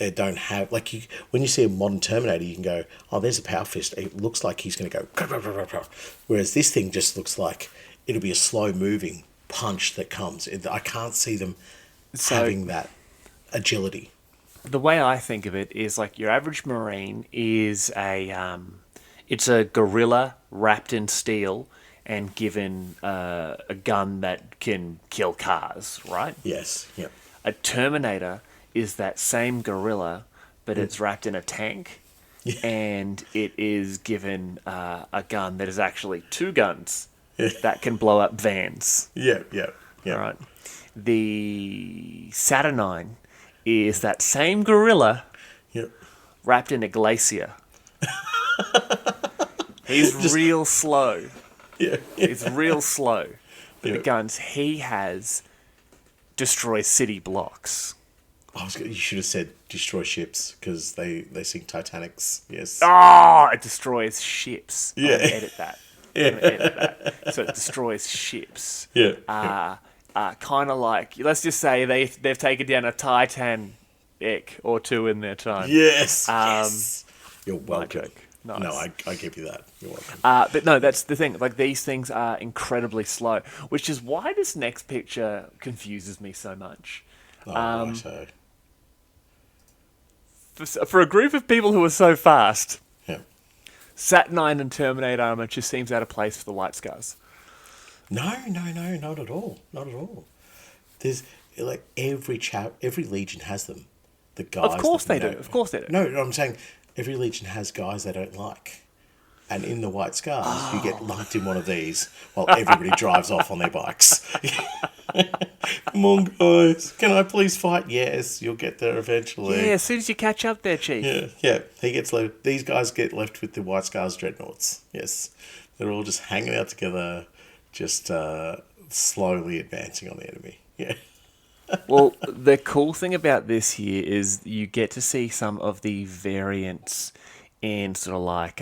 they don't have like you when you see a modern Terminator, you can go, oh, there's a power fist. It looks like he's going to go, whereas this thing just looks like it'll be a slow moving punch that comes. I can't see them having that agility. The way I think of it is like your average Marine is it's a gorilla wrapped in steel and given a gun that can kill cars, right? Yes. Yep. A Terminator is that same gorilla, but it's wrapped in a tank, and it is given a gun that is actually two guns that can blow up vans. Yep. All right. The Saturnine is that same gorilla Yep. wrapped in a glacier. He's real slow. Yeah. He's real slow. But Yeah. the guns he has destroy city blocks. You should have said destroy ships because they sink Titanics. Yes. Oh, it destroys ships. Yeah. I'm gonna edit that. I'm gonna edit that. So it destroys ships. Yeah. Kind of like, let's just say they've taken down a Titanic or two in their time. Yes. Yes. You're welcome. joke. Nice. No, I give you that. You're welcome. But no, that's the thing. Like, these things are incredibly slow, which is why this next picture confuses me so much. So For a group of people who are so fast, yeah. Saturnine and Terminator armor just seems out of place for the White Scars. No, not at all. Not at all. There's like every legion has them. The guys. Of course that they do. Of course they do. No, I'm saying every legion has guys they don't like. And in the White Scars, you get lumped in one of these while everybody drives off on their bikes. Come on, guys. Can I please fight? Yes, you'll get there eventually. Yeah, as soon as you catch up there, Chief. Yeah. He gets left. These guys get left with the White Scars dreadnoughts. Yes, they're all just hanging out together, just slowly advancing on the enemy. Yeah. Well, the cool thing about this here is you get to see some of the variants in sort of like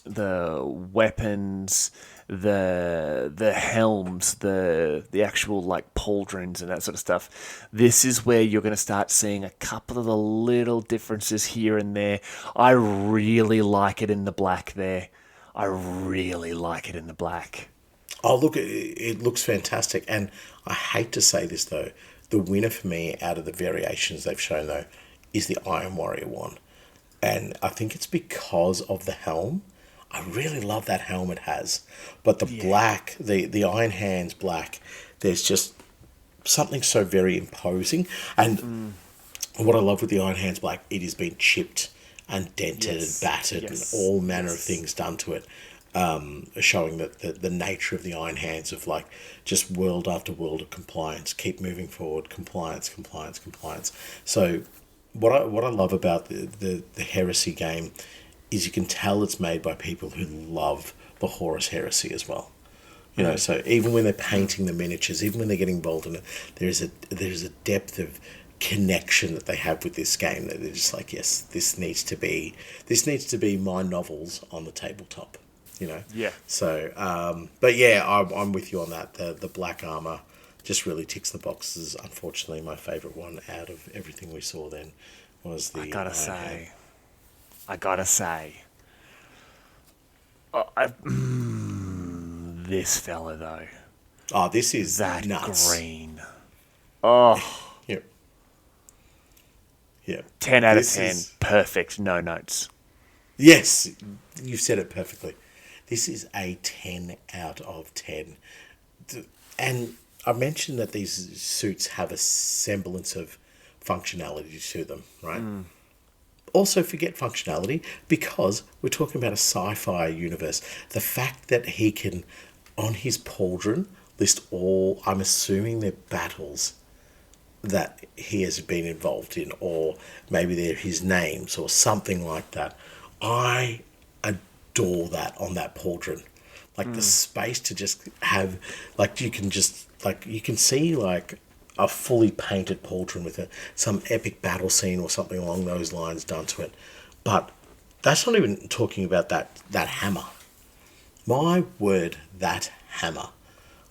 the weapons, the helms, the actual like pauldrons and that sort of stuff. This is where you're going to start seeing a couple of the little differences here and there. I really like it in the black there. I really like it in the black. Oh, look, it looks fantastic. And I hate to say this, though. The winner for me out of the variations they've shown, though, is the Iron Warrior one. And I think it's because of the helm. I really love that helm it has. But the black, the Iron Hands black, there's just something so very imposing. And what I love with the Iron Hands black, it has been chipped and dented and battered and all manner of things done to it. Showing that the nature of the Iron Hands of like just world after world of compliance, keep moving forward, compliance. So what I love about the Heresy game is you can tell it's made by people who love the Horus Heresy as well. You know, so even when they're painting the miniatures, even when they get involved in it, there's a depth of connection that they have with this game that they're just like, yes, this needs to be my novels on the tabletop. You know. Yeah. So, but yeah, I'm with you on that. The black armor just really ticks the boxes. Unfortunately, my favorite one out of everything we saw then was the. I gotta say. This fella though. Oh, this is that nuts. Green. Oh. Yep. Yeah. 10 out of 10. Perfect. No notes. Yes, you've said it perfectly. This is a 10 out of 10. And I mentioned that these suits have a semblance of functionality to them, right? Also forget functionality because we're talking about a sci-fi universe. The fact that he can, on his pauldron, list all, I'm assuming they're battles that he has been involved in, or maybe they're his names or something like that. I adore that on that pauldron. Like the space to just have, like you can see like a fully painted pauldron with some epic battle scene or something along those lines done to it. But that's not even talking about that hammer. My word, that hammer.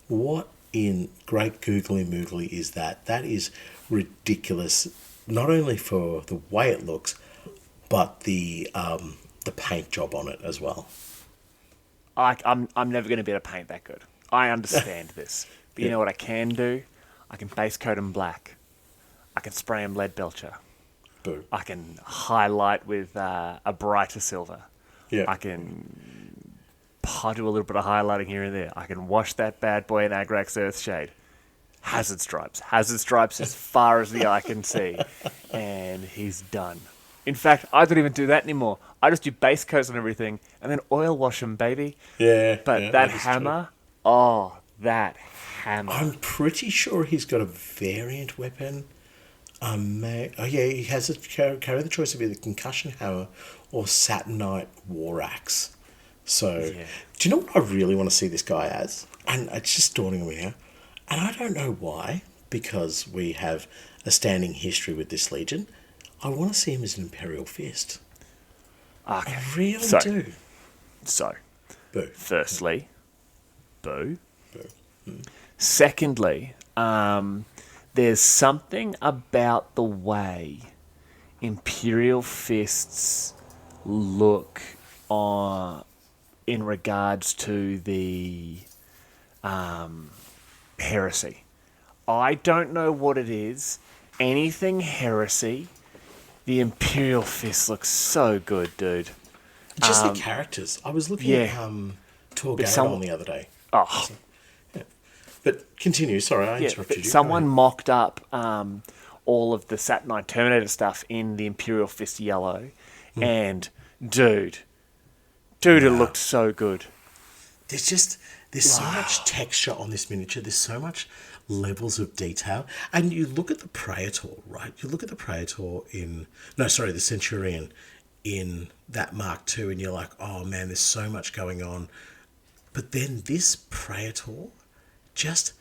What in great googly moogly is that? That is ridiculous not only for the way it looks, but the paint job on it as well. I'm never going to be able to paint that good. I understand this. But you Yeah. know what I can do? I can base coat them black. I can spray them lead belcher. Boo. I can highlight with a brighter silver. Yeah. I can do a little bit of highlighting here and there. I can wash that bad boy in Agrax Earthshade. Hazard stripes. Hazard stripes as far as the eye can see. And he's done. In fact, I don't even do that anymore. I just do base coats on everything and then oil wash them, baby. Yeah. But yeah, that is hammer, that hammer. true. I'm pretty sure he's got a variant weapon. He has to carry the choice of either concussion hammer or satinite war axe. So, Yeah. do you know what I really want to see this guy as? And it's just dawning on me now. And I don't know why, because we have a standing history with this legion. I want to see him as an Imperial Fist. Okay. I really So- do. So, Boo. firstly, boo. Boo. Secondly, there's something about the way Imperial Fists look in regards to the heresy. I don't know what it is. Anything heresy, the Imperial Fist looks so good, dude. Just the characters. I was looking yeah. at Tor But Garadon the other day. Oh, But continue. Sorry, I yeah, interrupted but you. someone mocked up all of the Saturn Terminator stuff in the Imperial Fist yellow, and dude, it looked so good. There's so much texture on this miniature. There's so much levels of detail. And you look at the Praetor, right? You look at the Praetor the Centurion in that Mark II, and you're like, oh man, there's so much going on. But then this Praetor, just,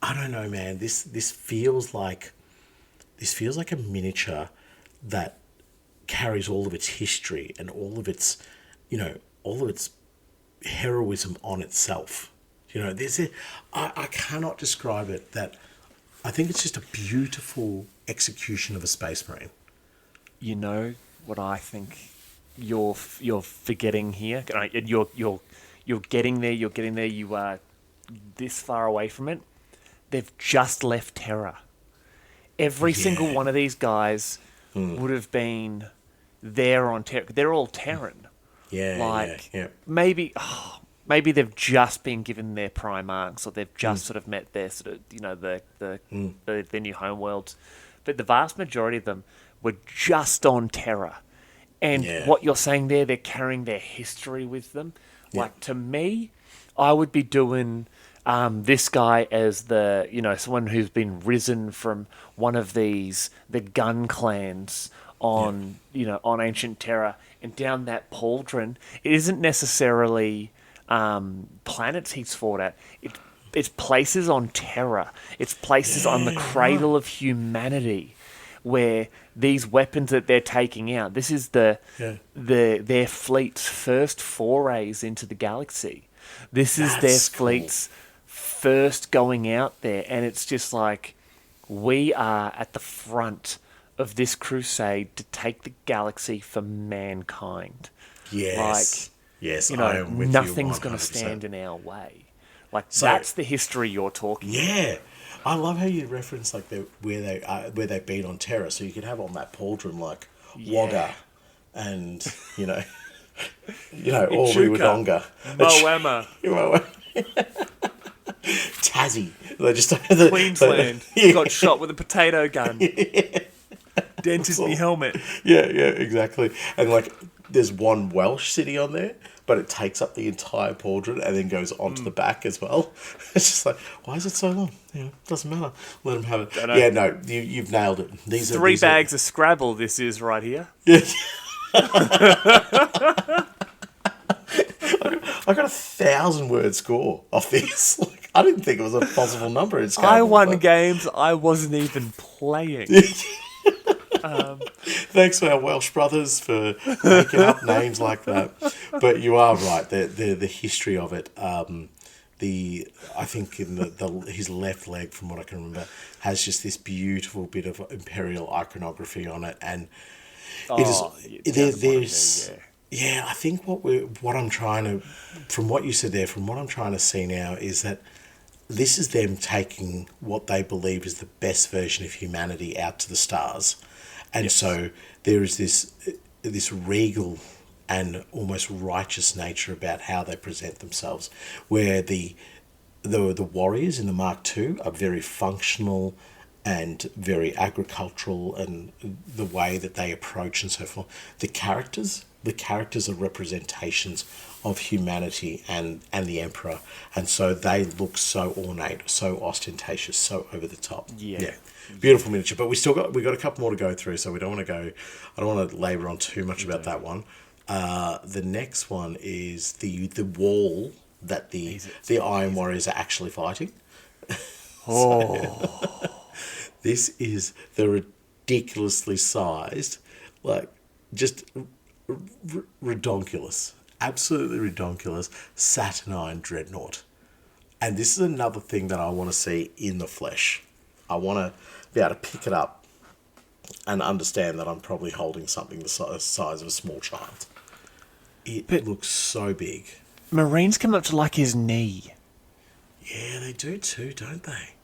I don't know, man. This feels like a miniature that carries all of its history and all of its heroism on itself. I cannot describe it. That I think it's just a beautiful execution of a Space Marine. You know what I think you're forgetting here. You're getting there. You're getting there. You are this far away from it. They've just left Terra. Every single one of these guys would have been there on Terra. They're all Terran. Yeah. Maybe they've just been given their prime arcs, or they've just sort of met their sort of their new home worlds. But the vast majority of them were just on Terra. And what you're saying there, they're carrying their history with them. Yeah. Like, to me, I would be doing this guy as someone who's been risen from one of the gun clans on ancient Terra, and down that pauldron. It isn't necessarily planets he's fought at. It's places on Terra. It's places on the cradle of humanity, where these weapons that they're taking out. This is their fleet's first forays into the galaxy. This is their fleet's first going out there, and it's just like, we are at the front of this crusade to take the galaxy for mankind. Yes. Yes, I am with nothing's you 100%. going to stand in our way. That's the history you're talking about. Yeah. I love how you reference where they've been on Terra, so you could have on that pauldron Wagga and Aubrey Wodonga, Moama, Tassie. They just Queensland got shot with a potato gun. Dented me helmet. Yeah, exactly. And there's one Welsh city on there, but it takes up the entire pauldron and then goes onto the back as well. It's just like, why is it so long? Doesn't matter. Let them have it. Yeah, no, you've nailed it. These Three bags of Scrabble. This is right here. Yeah. I got a 1,000-word score off this. I didn't think it was a possible number in Scrabble. I won games I wasn't even playing. Thanks to our Welsh brothers for making up names like that. But you are right. The history of it I think in his left leg, from what I can remember, has just this beautiful bit of imperial iconography on it, and it is Oh, it sounds there's wonderful, yeah. I think what I'm trying to, from what you said there, from what I'm trying to see now is that this is them taking what they believe is the best version of humanity out to the stars, and Yes. so there is this regal and almost righteous nature about how they present themselves, where the warriors in the Mark II are very functional and very agricultural, and the way that they approach and so forth. The characters are representations of humanity and the emperor, and so they look so ornate, so ostentatious, so over the top. Yeah. Beautiful miniature. But we got a couple more to go through, so we don't want to go. I don't want to labour on too much about that one. The next one is the wall that the Iron Warriors are actually fighting. Oh, This is the ridiculously sized, like just redonkulous, absolutely redonkulous saturnine dreadnought. And this is another thing that I want to see in the flesh. I want to be able to pick it up and understand that I'm probably holding something the size of a small child. It looks so big. Marines come up to like his knee. Yeah, they do too, don't they?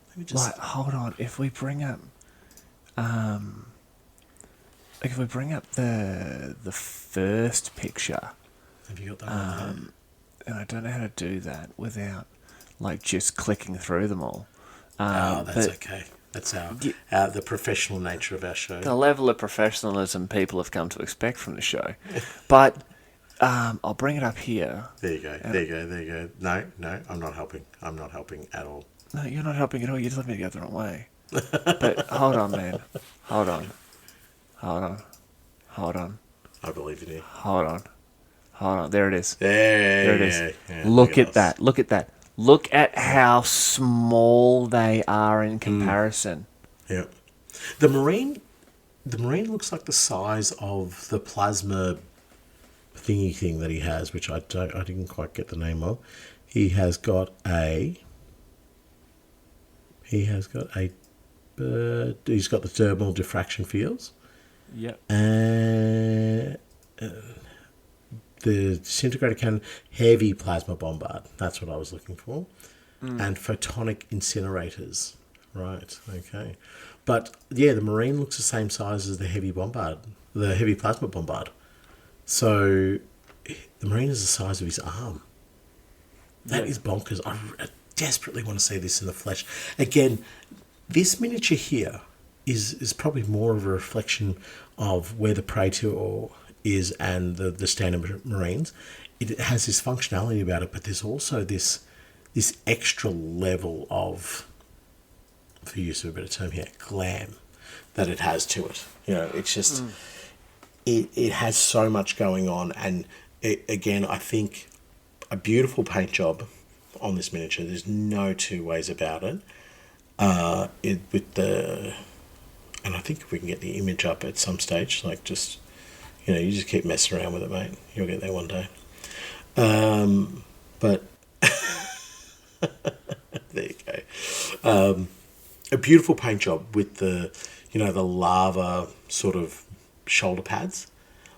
Let me just. Like, hold on. If we bring up, like if we bring up the first picture, Have you got that one and I don't know how to do that without like just clicking through them all. there? Oh, that's but okay. That's the professional nature of our show. the level of professionalism people have come to expect from the show. But I'll bring it up here. There you go. There you go. There you go. No, I'm not helping. I'm not helping at all. No, you're not helping at all. You just let me go the wrong way. But hold on, man. Hold on. I believe in you. Hold on. There it is. There It is. Yeah, Look at us. that. Look at that. Look at how small they are in comparison. Yeah. The marine looks like the size of the plasma thingy thing that he has, which I didn't quite get the name of. He's got the thermal diffraction fields. Yep. And the disintegrator cannon, heavy plasma bombard. That's what I was looking for. And photonic incinerators. Right, okay. But yeah, the Marine looks the same size as the heavy plasma bombard. So the Marine is the size of his arm. That is bonkers. I desperately want to see this in the flesh. Again, this miniature here is probably more of a reflection of where the Praetor is and the standard Marines. It has this functionality about it, but there's also this extra level of, for use of a better term here, glam that it has to it. It's just it has so much going on, and again, I think a beautiful paint job on this miniature. There's no two ways about it. And I think if we can get the image up at some stage, like just, you just keep messing around with it, mate. You'll get there one day. But there you go. A beautiful paint job with the lava sort of shoulder pads.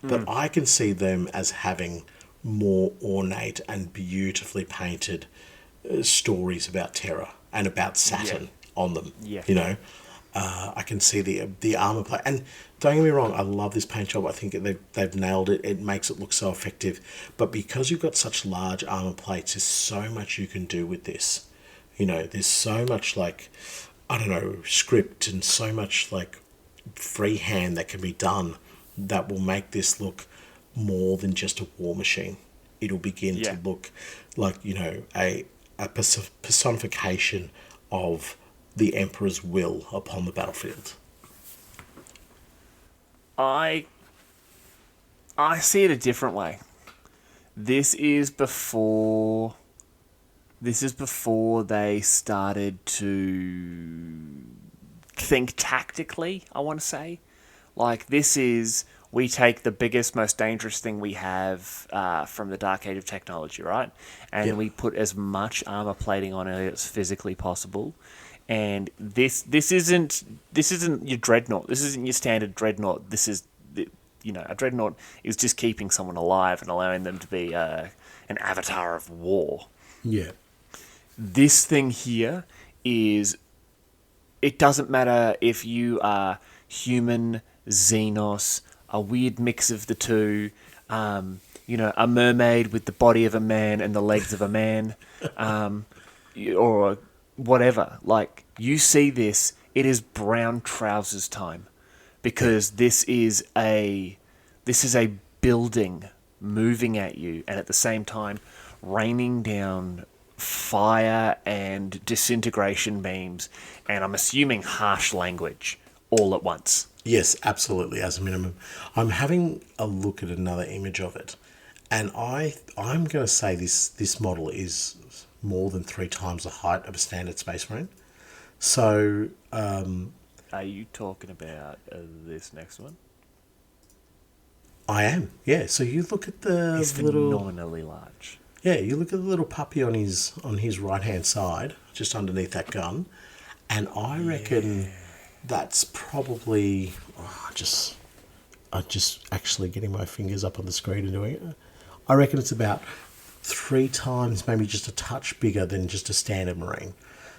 But I can see them as having more ornate and beautifully painted stories about Terra and about Saturn on them. Yeah. I can see the armor plate, and don't get me wrong, I love this paint job. I think they've nailed it. It makes it look so effective. But because you've got such large armor plates, there's so much you can do with this. There's so much script and so much freehand that can be done that will make this look more than just a war machine. It'll begin to look like a personification of the Emperor's will upon the battlefield. I see it a different way. This is before they started to think tactically, I want to say. This is we take the biggest, most dangerous thing we have from the dark age of technology, right? And Yep. we put as much armor plating on it as physically possible. And this isn't your dreadnought. This isn't your standard dreadnought. This is a dreadnought is just keeping someone alive and allowing them to be an avatar of war. Yeah. This thing here is, it doesn't matter if you are human, Xenos, a weird mix of the two, a mermaid with the body of a man and the legs of a man, or whatever. Like, you see this, it is brown trousers time, because this is a building moving at you, and at the same time raining down fire and disintegration beams, and I'm assuming harsh language all at once. Yes, absolutely, as a minimum. I'm having a look at another image of it, and I'm going to say this model is more than 3 times the height of a standard Space Marine. So, Are you talking about this next one? I am, yeah. So you look at the It's little... phenomenally large. Yeah, you look at the little puppy on his right-hand side, just underneath that gun, and I reckon that's probably... I'm just actually getting my fingers up on the screen and doing it. I reckon it's about 3 times, maybe just a touch bigger than just a standard Marine.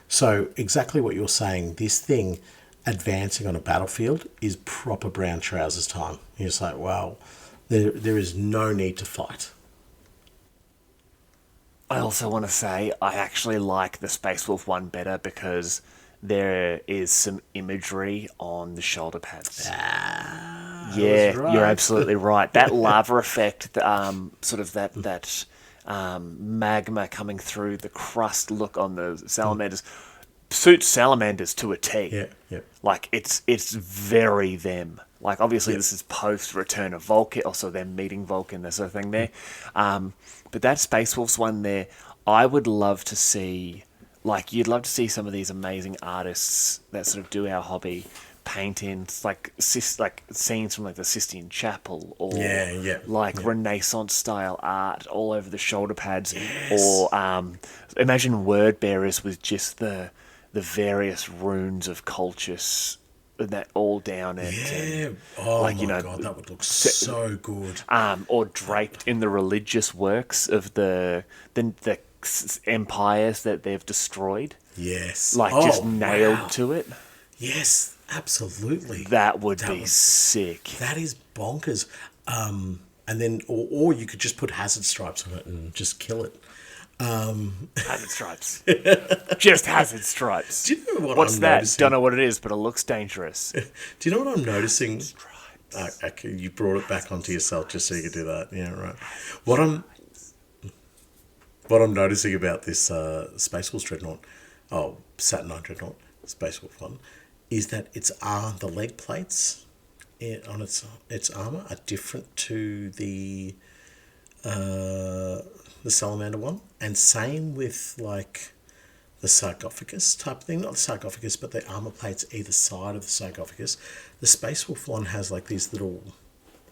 So exactly what you're saying, this thing advancing on a battlefield is proper brown trousers time. You're just like, wow, there is no need to fight. I also want to say I actually like the Space Wolf one better because there is some imagery on the shoulder pads. Yeah, right. you're absolutely right. That lava effect, sort of that magma coming through the crust look on the salamanders, suits salamanders to a T. Yeah, yeah. Like, it's very them. Like, obviously this is post Return of Vulcan, also them meeting Vulcan, that sort of thing there. But that Space Wolves one there, I would love to see, like, you'd love to see some of these amazing artists that sort of do our hobby paint in, like scenes from, like, the Sistine Chapel, or Renaissance style art all over the shoulder pads, or imagine word bearers with just the various runes of Colchis that all down it. Yeah. Oh, like, my God, that would look so good. Or draped in the religious works of the empires that they've destroyed. Yes. Like, just nailed to it. Yes, absolutely. That would be sick. That is bonkers. And then, or you could just put hazard stripes on it and just kill it. Hazard stripes. Just hazard stripes. Do you know what What's I'm that? noticing? Don't know what it is, but it looks dangerous. Do you know what I'm noticing? Okay, you brought it back onto yourself just so you could do that. Yeah, right. What I'm noticing about this Space Wolf Dreadnought, Saturn IX Dreadnought, Space Wolf one, is that the leg plates on its armor are different to the Salamander one, and same with, like, the sarcophagus type thing. Not the sarcophagus, but the armor plates either side of the sarcophagus. The Space Wolf one has, like, these little,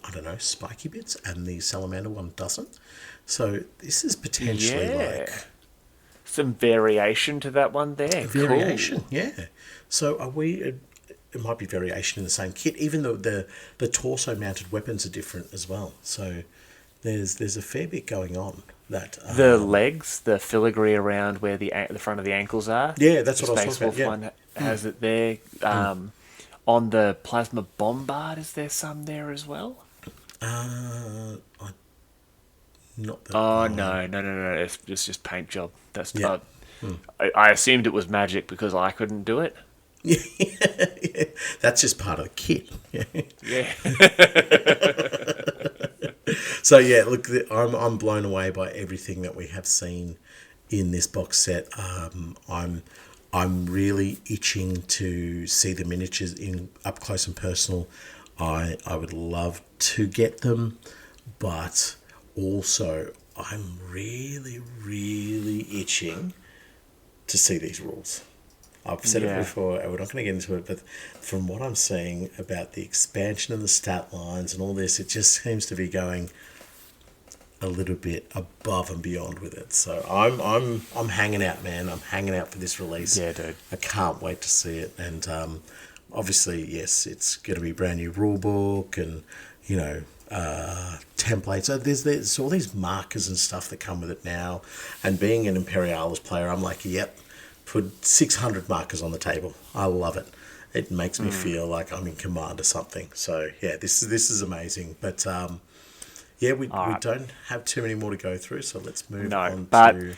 I don't know, spiky bits, and the Salamander one doesn't. So this is potentially like some variation to that one there. Variation, cool. Yeah. So are we? It might be variation in the same kit, even though the torso mounted weapons are different as well. So there's a fair bit going on. That the legs, the filigree around where the front of the ankles are. Yeah, that's what I was Space talking Wolf about. one has it there. On the Plasma Bombard, is there some there as well? Not that. Oh no! It's just paint job. That's I assumed it was magic because I couldn't do it. Yeah, that's just part of the kit. Yeah. So yeah, look, I'm blown away by everything that we have seen in this box set. I'm really itching to see the miniatures in up close and personal. I would love to get them, but also I'm really, really itching to see these rules. I've said it Yeah. before, and we're not going to get into it, but from what I'm seeing about the expansion of the stat lines and all this, it just seems to be going a little bit above and beyond with it. So I'm hanging out, man. I'm hanging out for this release. Yeah, dude. I can't wait to see it. And obviously, yes, it's going to be a brand new rule book and templates. So there's all these markers and stuff that come with it now. And being an Imperialis player, I'm like, yep, put 600 markers on the table. I love it. It makes me feel like I'm in command of something. So yeah, this is amazing. But yeah, we don't have too many more to go through, so let's move No, on but to...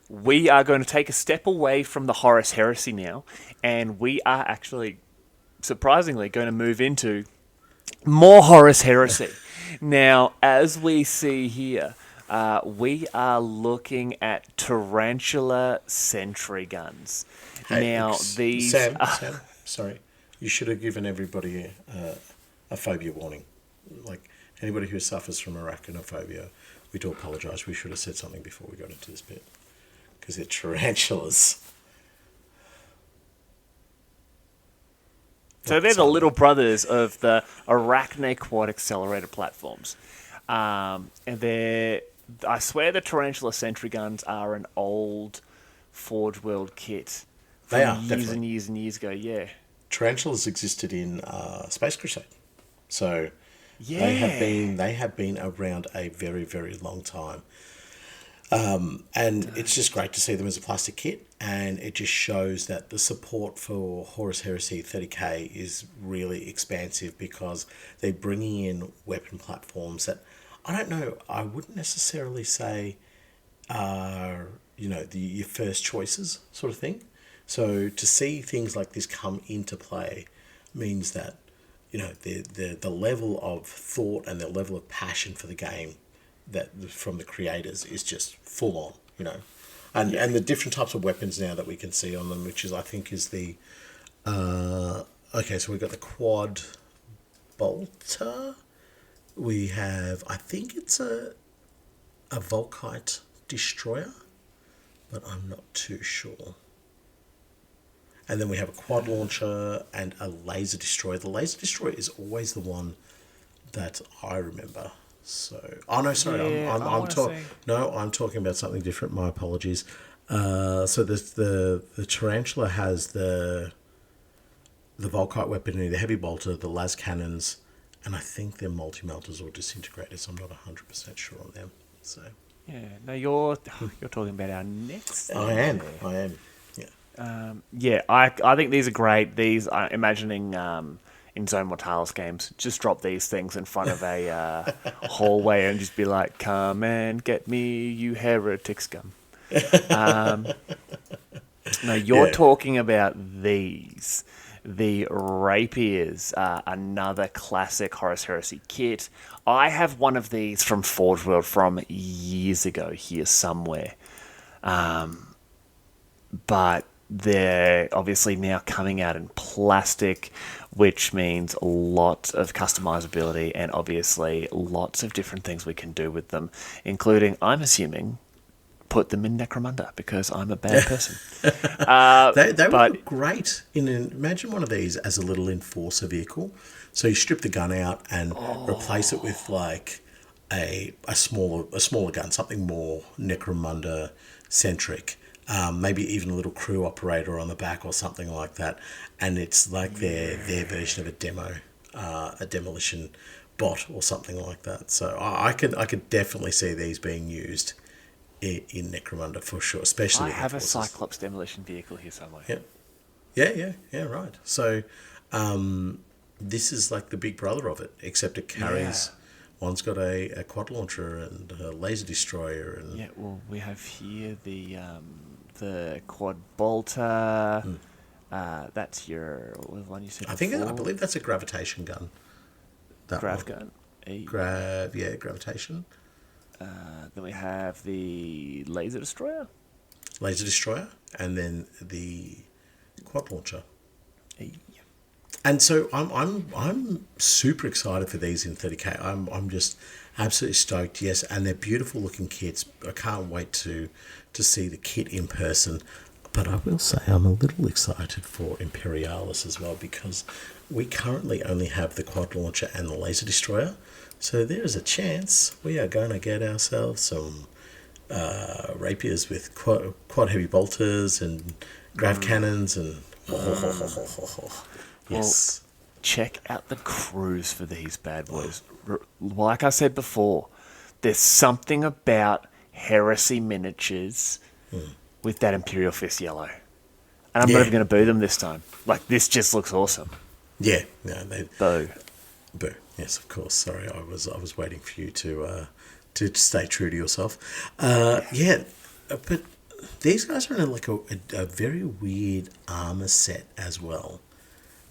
we are going to take a step away from the Horus Heresy now, and we are actually, surprisingly, going to move into more Horus Heresy. Now, as we see here, we are looking at tarantula sentry guns. Hey, Now, these... Sam, sorry. You should have given everybody a phobia warning. Like, anybody who suffers from arachnophobia, we do apologise. We should have said something before we got into this bit. Because they're tarantulas. So they're the little brothers of the Arachne quad accelerator platforms. And I swear the Tarantula Sentry Guns are an old Forge World kit. From They are, years definitely. and years and years ago, yeah. Tarantulas existed in Space Crusade. So Yeah. they have been around a very, very long time. And it's just great to see them as a plastic kit, and it just shows that the support for Horus Heresy 30k is really expansive because they're bringing in weapon platforms that I don't know, I wouldn't necessarily say are, your first choices sort of thing. So to see things like this come into play means that, the level of thought and the level of passion for the game that from the creators is just full on, and the different types of weapons now that we can see on them, which is I think is the okay. So we've got the quad bolter. We have, I think it's a Volkite destroyer, but I'm not too sure. And then we have a quad launcher and a laser destroyer. The laser destroyer is always the one that I remember. So, oh no, sorry, Yeah, I'm talking. No, I'm talking about something different. My apologies. So the tarantula has the Volkite weaponry, the heavy bolter, the las cannons, and I think they're multi-melters or disintegrators. I'm not 100% sure on them. So Yeah. No, you're talking about our next. I am. Yeah. Yeah, I think these are great. These, imagining in Zone Mortalis games, just drop these things in front of a hallway and just be like, "Come and get me, you heretic scum." No, you're Yeah. talking about these. The rapiers are another classic Horus Heresy kit. I have one of these from Forge World from years ago here somewhere. But they're obviously now coming out in plastic, which means lots of customizability and obviously lots of different things we can do with them, including, I'm assuming, put them in Necromunda because I'm a bad person. They would look great. Imagine one of these as a little enforcer vehicle. So you strip the gun out and replace it with like a smaller gun, something more Necromunda centric. Maybe even a little crew operator on the back or something like that, and it's like their version of a demolition bot or something like that. So I could definitely see these being used in Necromunda for sure, especially. I have a Enforcers. Cyclops demolition vehicle here somewhere. Yeah, right. So this is like the big brother of it, except it carries. Yeah. One's got a quad launcher and a laser destroyer, and Yeah, well, we have here the quad bolter. That's your one you said. I before. believe that's a gravitation gun. That Grav one. gun. Gravitation. Then we have the laser destroyer. Laser destroyer, and then the quad launcher. And so I'm super excited for these in 30k. I'm just absolutely stoked. Yes, and they're beautiful looking kits. I can't wait to see the kit in person. But I will say I'm a little excited for Imperialis as well, because we currently only have the quad launcher and the laser destroyer. So there is a chance we are going to get ourselves some rapiers with quad heavy bolters and grav cannons and yes. Check out the crews for these bad boys. Like I said before, there's something about Heresy miniatures with that Imperial Fist yellow. And I'm not even going to boo them this time. Like, this just looks awesome. Yeah, no, they Boo. boo. Yes, of course. Sorry, I was waiting for you to stay true to yourself. But these guys are in like a very weird armor set as well.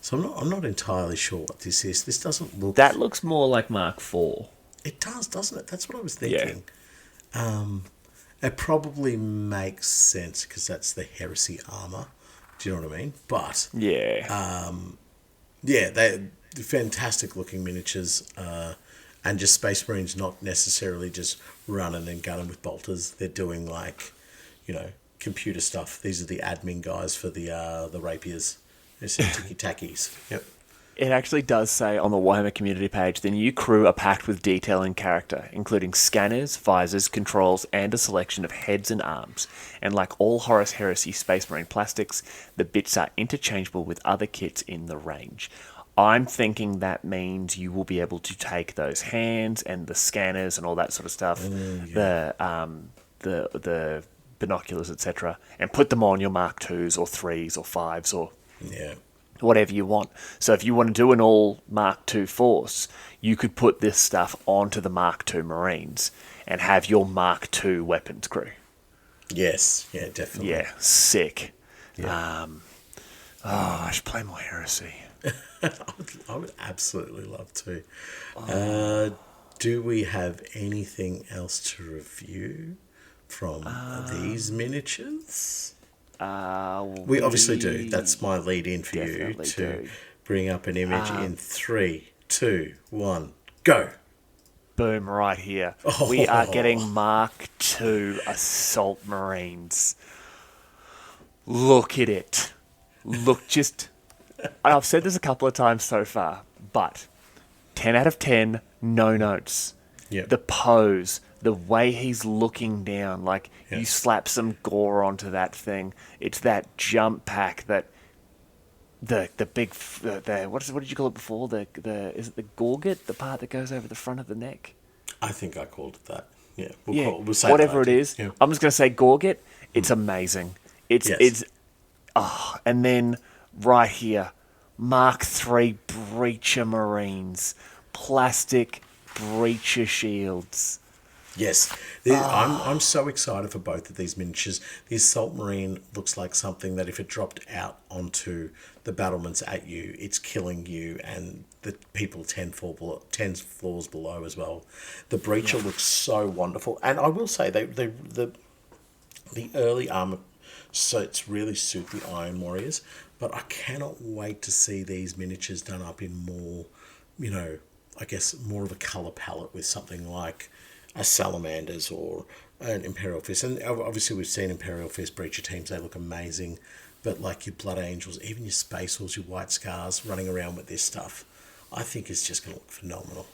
So I'm not entirely sure what this is. This doesn't look. That looks more like Mark IV. It does, doesn't it? That's what I was thinking. Yeah. It probably makes sense because that's the Heresy armor. Do you know what I mean? But yeah, they're fantastic looking miniatures, and just Space Marines not necessarily just running and gunning with bolters. They're doing like, computer stuff. These are the admin guys for the rapiers. They're some ticky tackies. Yep. it actually does say on the Warhammer community page, the new crew are packed with detail and character, including scanners, visors, controls, and a selection of heads and arms. And like all Horus Heresy Space Marine plastics, the bits are interchangeable with other kits in the range. I'm thinking that means you will be able to take those hands and the scanners and all that sort of stuff, the binoculars, etc., and put them on your Mark IIs or 3s or 5s or whatever you want. So if you want to do an all Mark II force, you could put this stuff onto the Mark II Marines and have your Mark II weapons crew. Yes, yeah, definitely. Yeah, sick. Yeah. I should play more Heresy. I would absolutely love to. Do we have anything else to review from these miniatures? We obviously do. That's my lead in for you to bring up an image in 3, 2, 1, go. Boom, right here. We are getting Mark II Assault Marines. Look at it. Look, just... I've said this a couple of times so far, but 10 out of 10, no notes. Yep. The pose, the way he's looking down, like you slap some gore onto that thing. It's that jump pack that the big what did you call it before? Is it the gorget, the part that goes over the front of the neck? I think I called it that. Yeah, we'll say whatever that it is. Yeah. I'm just gonna say gorget. It's amazing. And then right here, Mark III Breacher Marines, plastic Breacher shields. Yes, I'm so excited for both of these miniatures. The Assault Marine looks like something that if it dropped out onto the battlements at you, it's killing you and the people 10 floors below as well. The Breacher looks so wonderful. And I will say, the early armor sets really suit the Iron Warriors, but I cannot wait to see these miniatures done up in more, I guess more of a colour palette with something like a Salamanders or an Imperial Fist. And obviously we've seen Imperial Fist Breacher teams, they look amazing. But like your Blood Angels, even your Space Wolves, your White Scars running around with this stuff, I think it's just going to look phenomenal.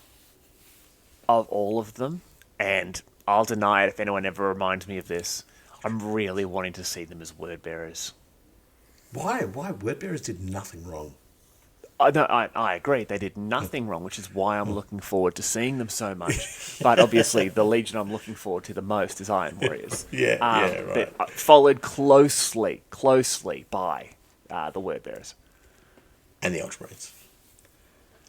Of all of them, and I'll deny it if anyone ever reminds me of this, I'm really wanting to see them as word bearers. Why? Word bearers did nothing wrong. I agree. They did nothing wrong, which is why I'm looking forward to seeing them so much. But obviously, the Legion I'm looking forward to the most is Iron Warriors. Right. But followed closely by the Word Bearers. And the Ultramarines.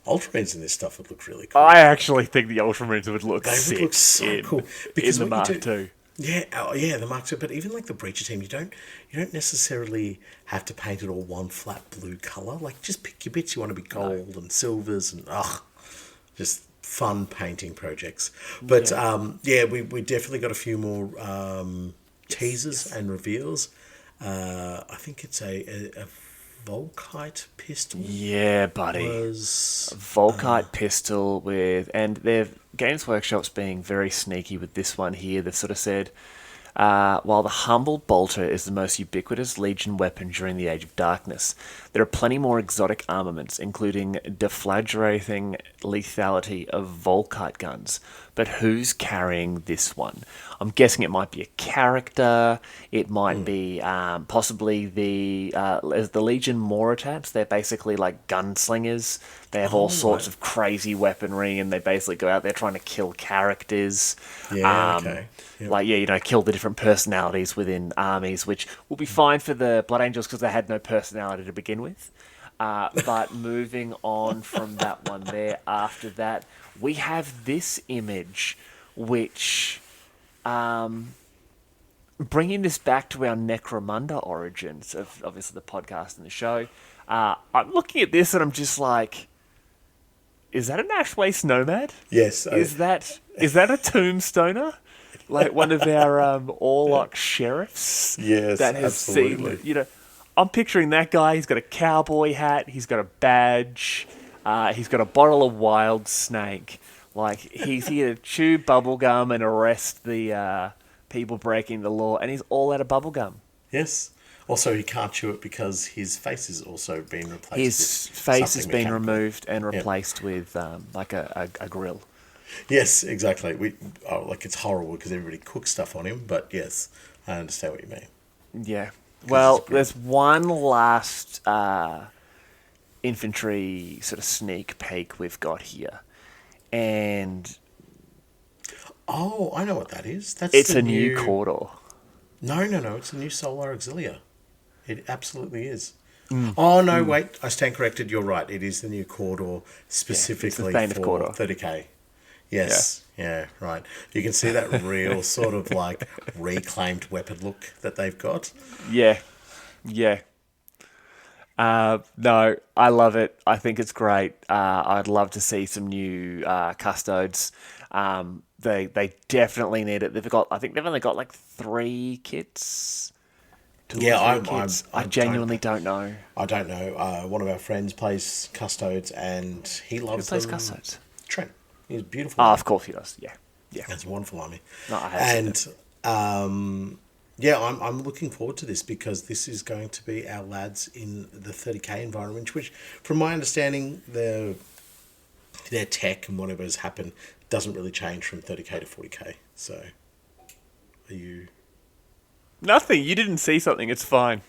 Ultramarines in this stuff would look really cool. I actually think the Ultramarines would look sick. Would look so cool. Because in the Mark II. Yeah, the Mark II. But even like the Breacher team, you don't necessarily have to paint it all one flat blue colour. Like, just pick your bits. You want to be gold and silvers and just fun painting projects. But we definitely got a few more teasers and reveals. I think it's a Volkite pistol. Yeah, buddy. Volkite pistol with... And they've... Games Workshop's being very sneaky with this one here. They've sort of said, While the humble bolter is the most ubiquitous Legion weapon during the Age of Darkness, there are plenty more exotic armaments, including deflagrating lethality of Volkite guns. But who's carrying this one? I'm guessing it might be a character. It might be possibly as the Legion Moritats. They're basically like gunslingers. They have all sorts of crazy weaponry, and they basically go out there trying to kill characters. Yeah, okay. Yep. Like, kill the different personalities within armies, which will be fine for the Blood Angels because they had no personality to begin with. But moving on from that one there, after that, we have this image, which, bringing this back to our Necromunda origins of obviously the podcast and the show, I'm looking at this and I'm just like, is that an Ash Waste Nomad? Yes. Is that a Tombstoner? Like one of our Orlok sheriffs? Yes, that has absolutely. seen, I'm picturing that guy. He's got a cowboy hat. He's got a badge. He's got a bottle of wild snake. Like, he's here to chew bubblegum and arrest the people breaking the law. And he's all out of bubblegum. Yes. Also, he can't chew it because his face has also been replaced. His with face has something been mechanical. removed and replaced with like a grill. Yes, exactly. It's horrible because everybody cooks stuff on him, but yes, I understand what you mean. Yeah. Well, there's one last infantry sort of sneak peek we've got here. And Oh, I know what that is. That's it's the a new Cawdor. No. It's a new Solar Auxilia. It absolutely is. Oh, no, wait. I stand corrected. You're right. It is the new Cawdor specifically Thane of for Cawdor. 30k. Yes. Yeah, right. You can see that real sort of like reclaimed weapon look that they've got. Yeah. Yeah. No, I love it. I think it's great. I'd love to see some new custodes. They definitely need it. I think they've only got like 3 kits. Yeah, I genuinely don't know. I don't know. One of our friends plays custodes and he loves Who plays them. custodes? Trent. He's beautiful. Oh, of course he does. Yeah. Yeah. That's a wonderful army. No, I have seen And yeah, I'm looking forward to this because this is going to be our lads in the 30k environment, which, from my understanding, their tech and whatever has happened doesn't really change from 30k to 40k. So, are you? Nothing. You didn't see something. It's fine.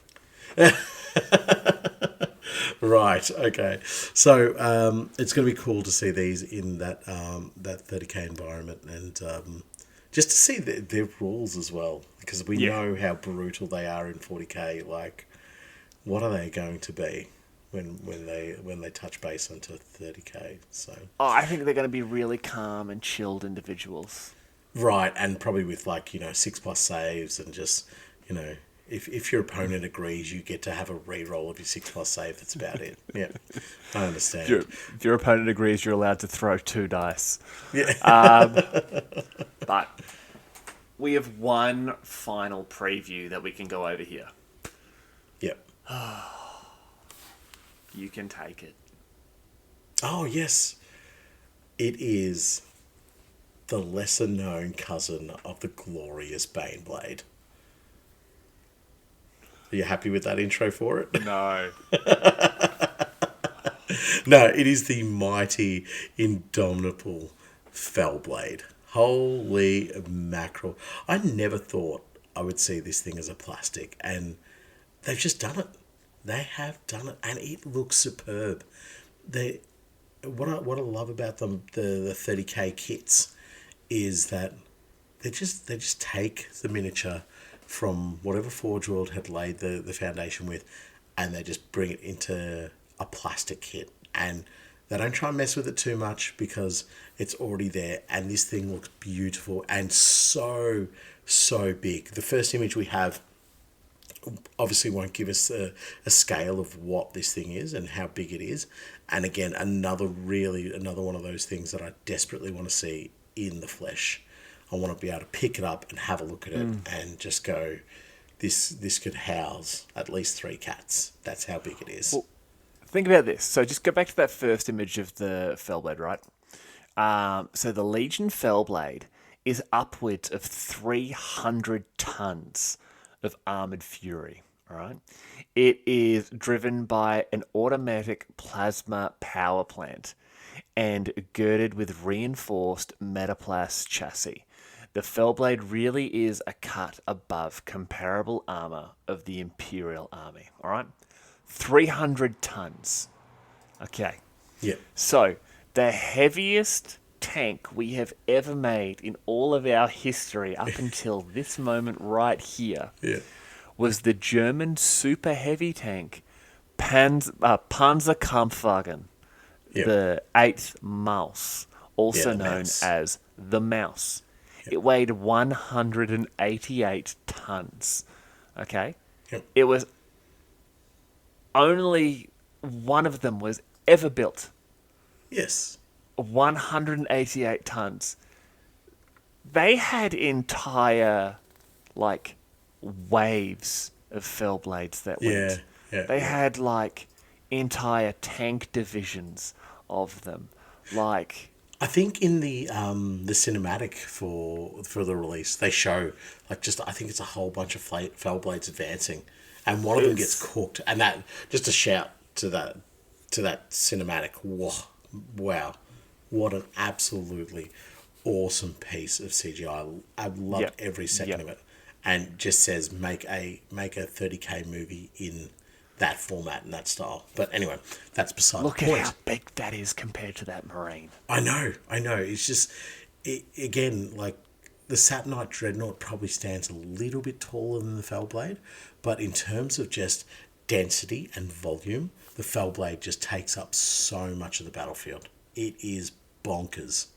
Right. Okay. So it's going to be cool to see these in that 30k environment and just to see their rules as well because we know how brutal they are in 40k. Like, what are they going to be when they touch base onto 30k? So. Oh, I think they're going to be really calm and chilled individuals. Right, and probably with 6+ saves and just if your opponent agrees, you get to have a re-roll of your 6+ save. That's about it. Yeah, I understand. If your opponent agrees, you're allowed to throw 2 dice. Yeah. But we have one final preview that we can go over here. Yep. You can take it. Oh yes, it is the lesser-known cousin of the glorious Baneblade. Are you happy with that intro for it? No. No, it is the mighty, indomitable Fellblade. Holy mackerel. I never thought I would see this thing as a plastic, and they've just done it. They have done it, and it looks superb. What I love about them, the 30k kits, is that they just take the miniature from whatever Forge World had laid the foundation with, and they just bring it into a plastic kit. And they don't try and mess with it too much because it's already there. And this thing looks beautiful and so big. The first image we have obviously won't give us a scale of what this thing is and how big it is. And again, another one of those things that I desperately want to see in the flesh. I want to be able to pick it up and have a look at it and just go, this could house at least 3 cats. That's how big it is. Well, think about this. So just go back to that first image of the Fellblade, right? So the Legion Fellblade is upwards of 300 tons of armored fury. All right. It is driven by an automatic plasma power plant and girded with reinforced metaplast chassis. The Fellblade really is a cut above comparable armor of the Imperial Army. All right. 300 tons. Okay. Yeah. So, the heaviest tank we have ever made in all of our history up until this moment right here Yeah. was the German super heavy tank Panzerkampfwagen, Yep. the 8th Maus, also the known Mouse. as the Mouse. It weighed 188 tons. Okay? Yep. It was only one of them was ever built. Yes. 188 tons. They had entire, like, waves of Fellblades that went. Yeah. They had, like, entire tank divisions of them. Like, I think in the cinematic for the release, they show like just I think it's a whole bunch of Fellblades advancing, and one of them gets cooked. And that just a shout to that cinematic. Wow, what an absolutely awesome piece of CGI. I loved Yep. every second Yep. of it, and just says make a 30K movie in that format and that style. But anyway, that's beside look the at point. how big that is compared to that Marine. I know. It's just, again, like the Saturnite Dreadnought probably stands a little bit taller than the Fellblade, but in terms of just density and volume, the Fellblade just takes up so much of the battlefield. It is bonkers.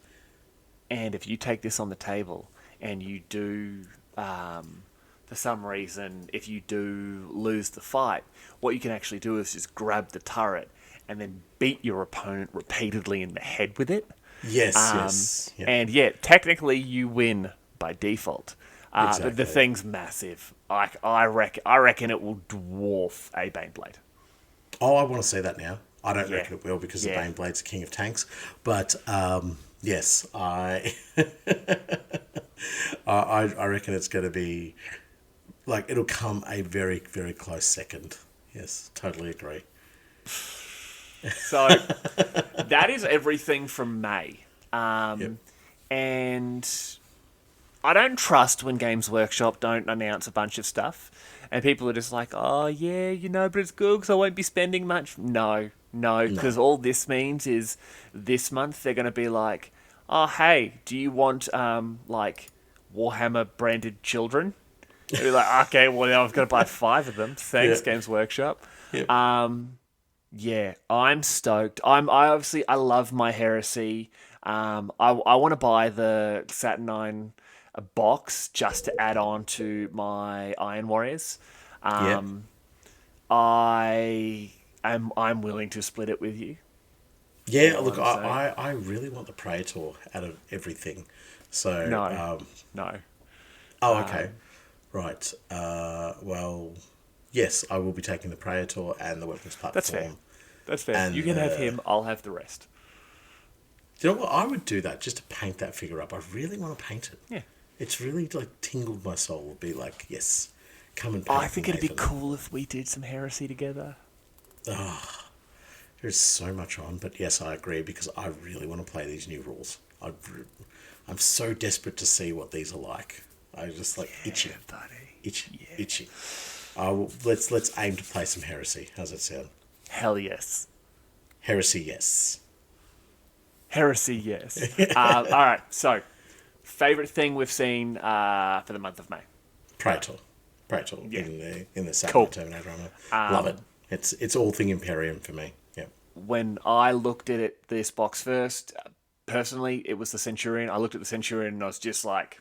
And if you take this on the table and you do, for some reason, if you do lose the fight, what you can actually do is just grab the turret and then beat your opponent repeatedly in the head with it. Yes. Yeah. And yet, technically, you win by default. But Exactly. the thing's massive. I reckon it will dwarf a Baneblade. Oh, I want to say that now. I don't Yeah. reckon it will because Yeah. the Baneblade's king of tanks. But yes, I I reckon it's going to be like it'll come a very, very close second. Yes, totally agree. So that is everything from May. Yep. And I don't trust when Games Workshop don't announce a bunch of stuff. And people are just like, oh, yeah, but it's good because I won't be spending much. No, because all this means is this month they're going to be like, oh, hey, do you want, like, Warhammer branded children? And be like, okay, well, now I've got to buy 5 of them. Thanks, Yeah. Games Workshop. Yep. Yeah, I'm stoked. I love my Heresy. I want to buy the Saturnine box just to add on to my Iron Warriors. I'm willing to split it with you. Yeah, all look, I'm saying. I really want the Praetor out of everything. So No. oh, okay, right. Well, yes, I will be taking the Praetor and the weapons platform. That's fair. That's fair. And, You can have him. I'll have the rest. Do you know what? I would do that just to paint that figure up. I really want to paint it. Yeah. It's really like tingled my soul. It'd be like, yes, come and paint I think it'd be Nathan. cool if we did some Heresy together. There's so much on, but yes, I agree because I really want to play these new rules. I'm so desperate to see what these are like. I just like itchy, buddy. itchy. Let's aim to play some Heresy. How's that sound? Hell yes. Heresy, yes. Heresy, yes. All right, so favorite thing we've seen for the month of May. Praetor Yeah. in the Saturn Cool. Terminator armor. Love it. It's all thing Imperium for me. Yeah. When I looked at this box first, personally, it was the Centurion. I looked at the Centurion and I was just like,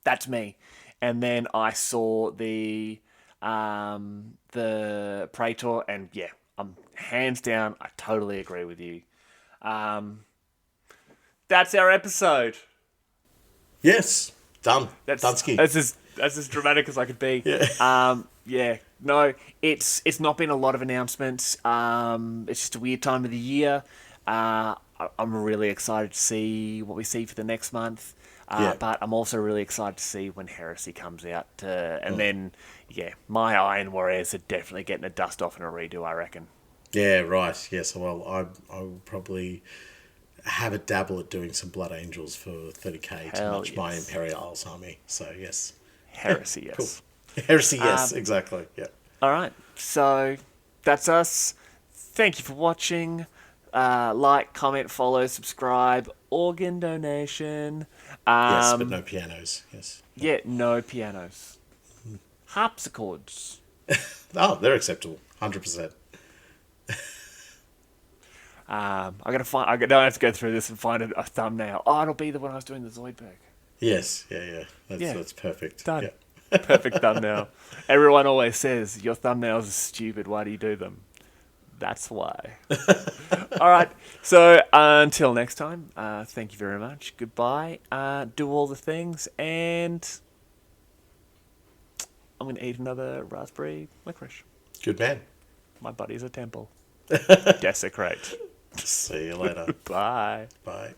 that's me. And then I saw the Praetor, and yeah, I'm hands down, I totally agree with you. That's our episode. Yes. Done. That's Dunsky. that's as dramatic as I could be. Yeah. Yeah. No, it's not been a lot of announcements. It's just a weird time of the year. I'm really excited to see what we see for the next month. Yeah. But I'm also really excited to see when Heresy comes out. And then, my Iron Warriors are definitely getting a dust off and a redo, I reckon. Yeah, right. Yes, well, I will probably have a dabble at doing some Blood Angels for 30k to Hell match my yes. Imperials army. So, yes. Heresy, Cool. yes. Heresy, yes, exactly. Yeah. All right, so that's us. Thank you for watching. Like, comment, follow, subscribe, organ donation. Yes, but no pianos. Yes. Yeah, no pianos. Harpsichords. Oh, they're acceptable. 100%. I gotta find. I don't have to go through this and find a thumbnail. Oh, it'll be the one I was doing the Zoidberg. Yes, yeah. Yeah. That's perfect. Done. Yeah. Perfect thumbnail. Everyone always says your thumbnails are stupid. Why do you do them? That's why. All right. So until next time, thank you very much. Goodbye. Do all the things, and I'm going to eat another raspberry licorice. Good man. My body's a temple. Desecrate. See you later. Bye. Bye.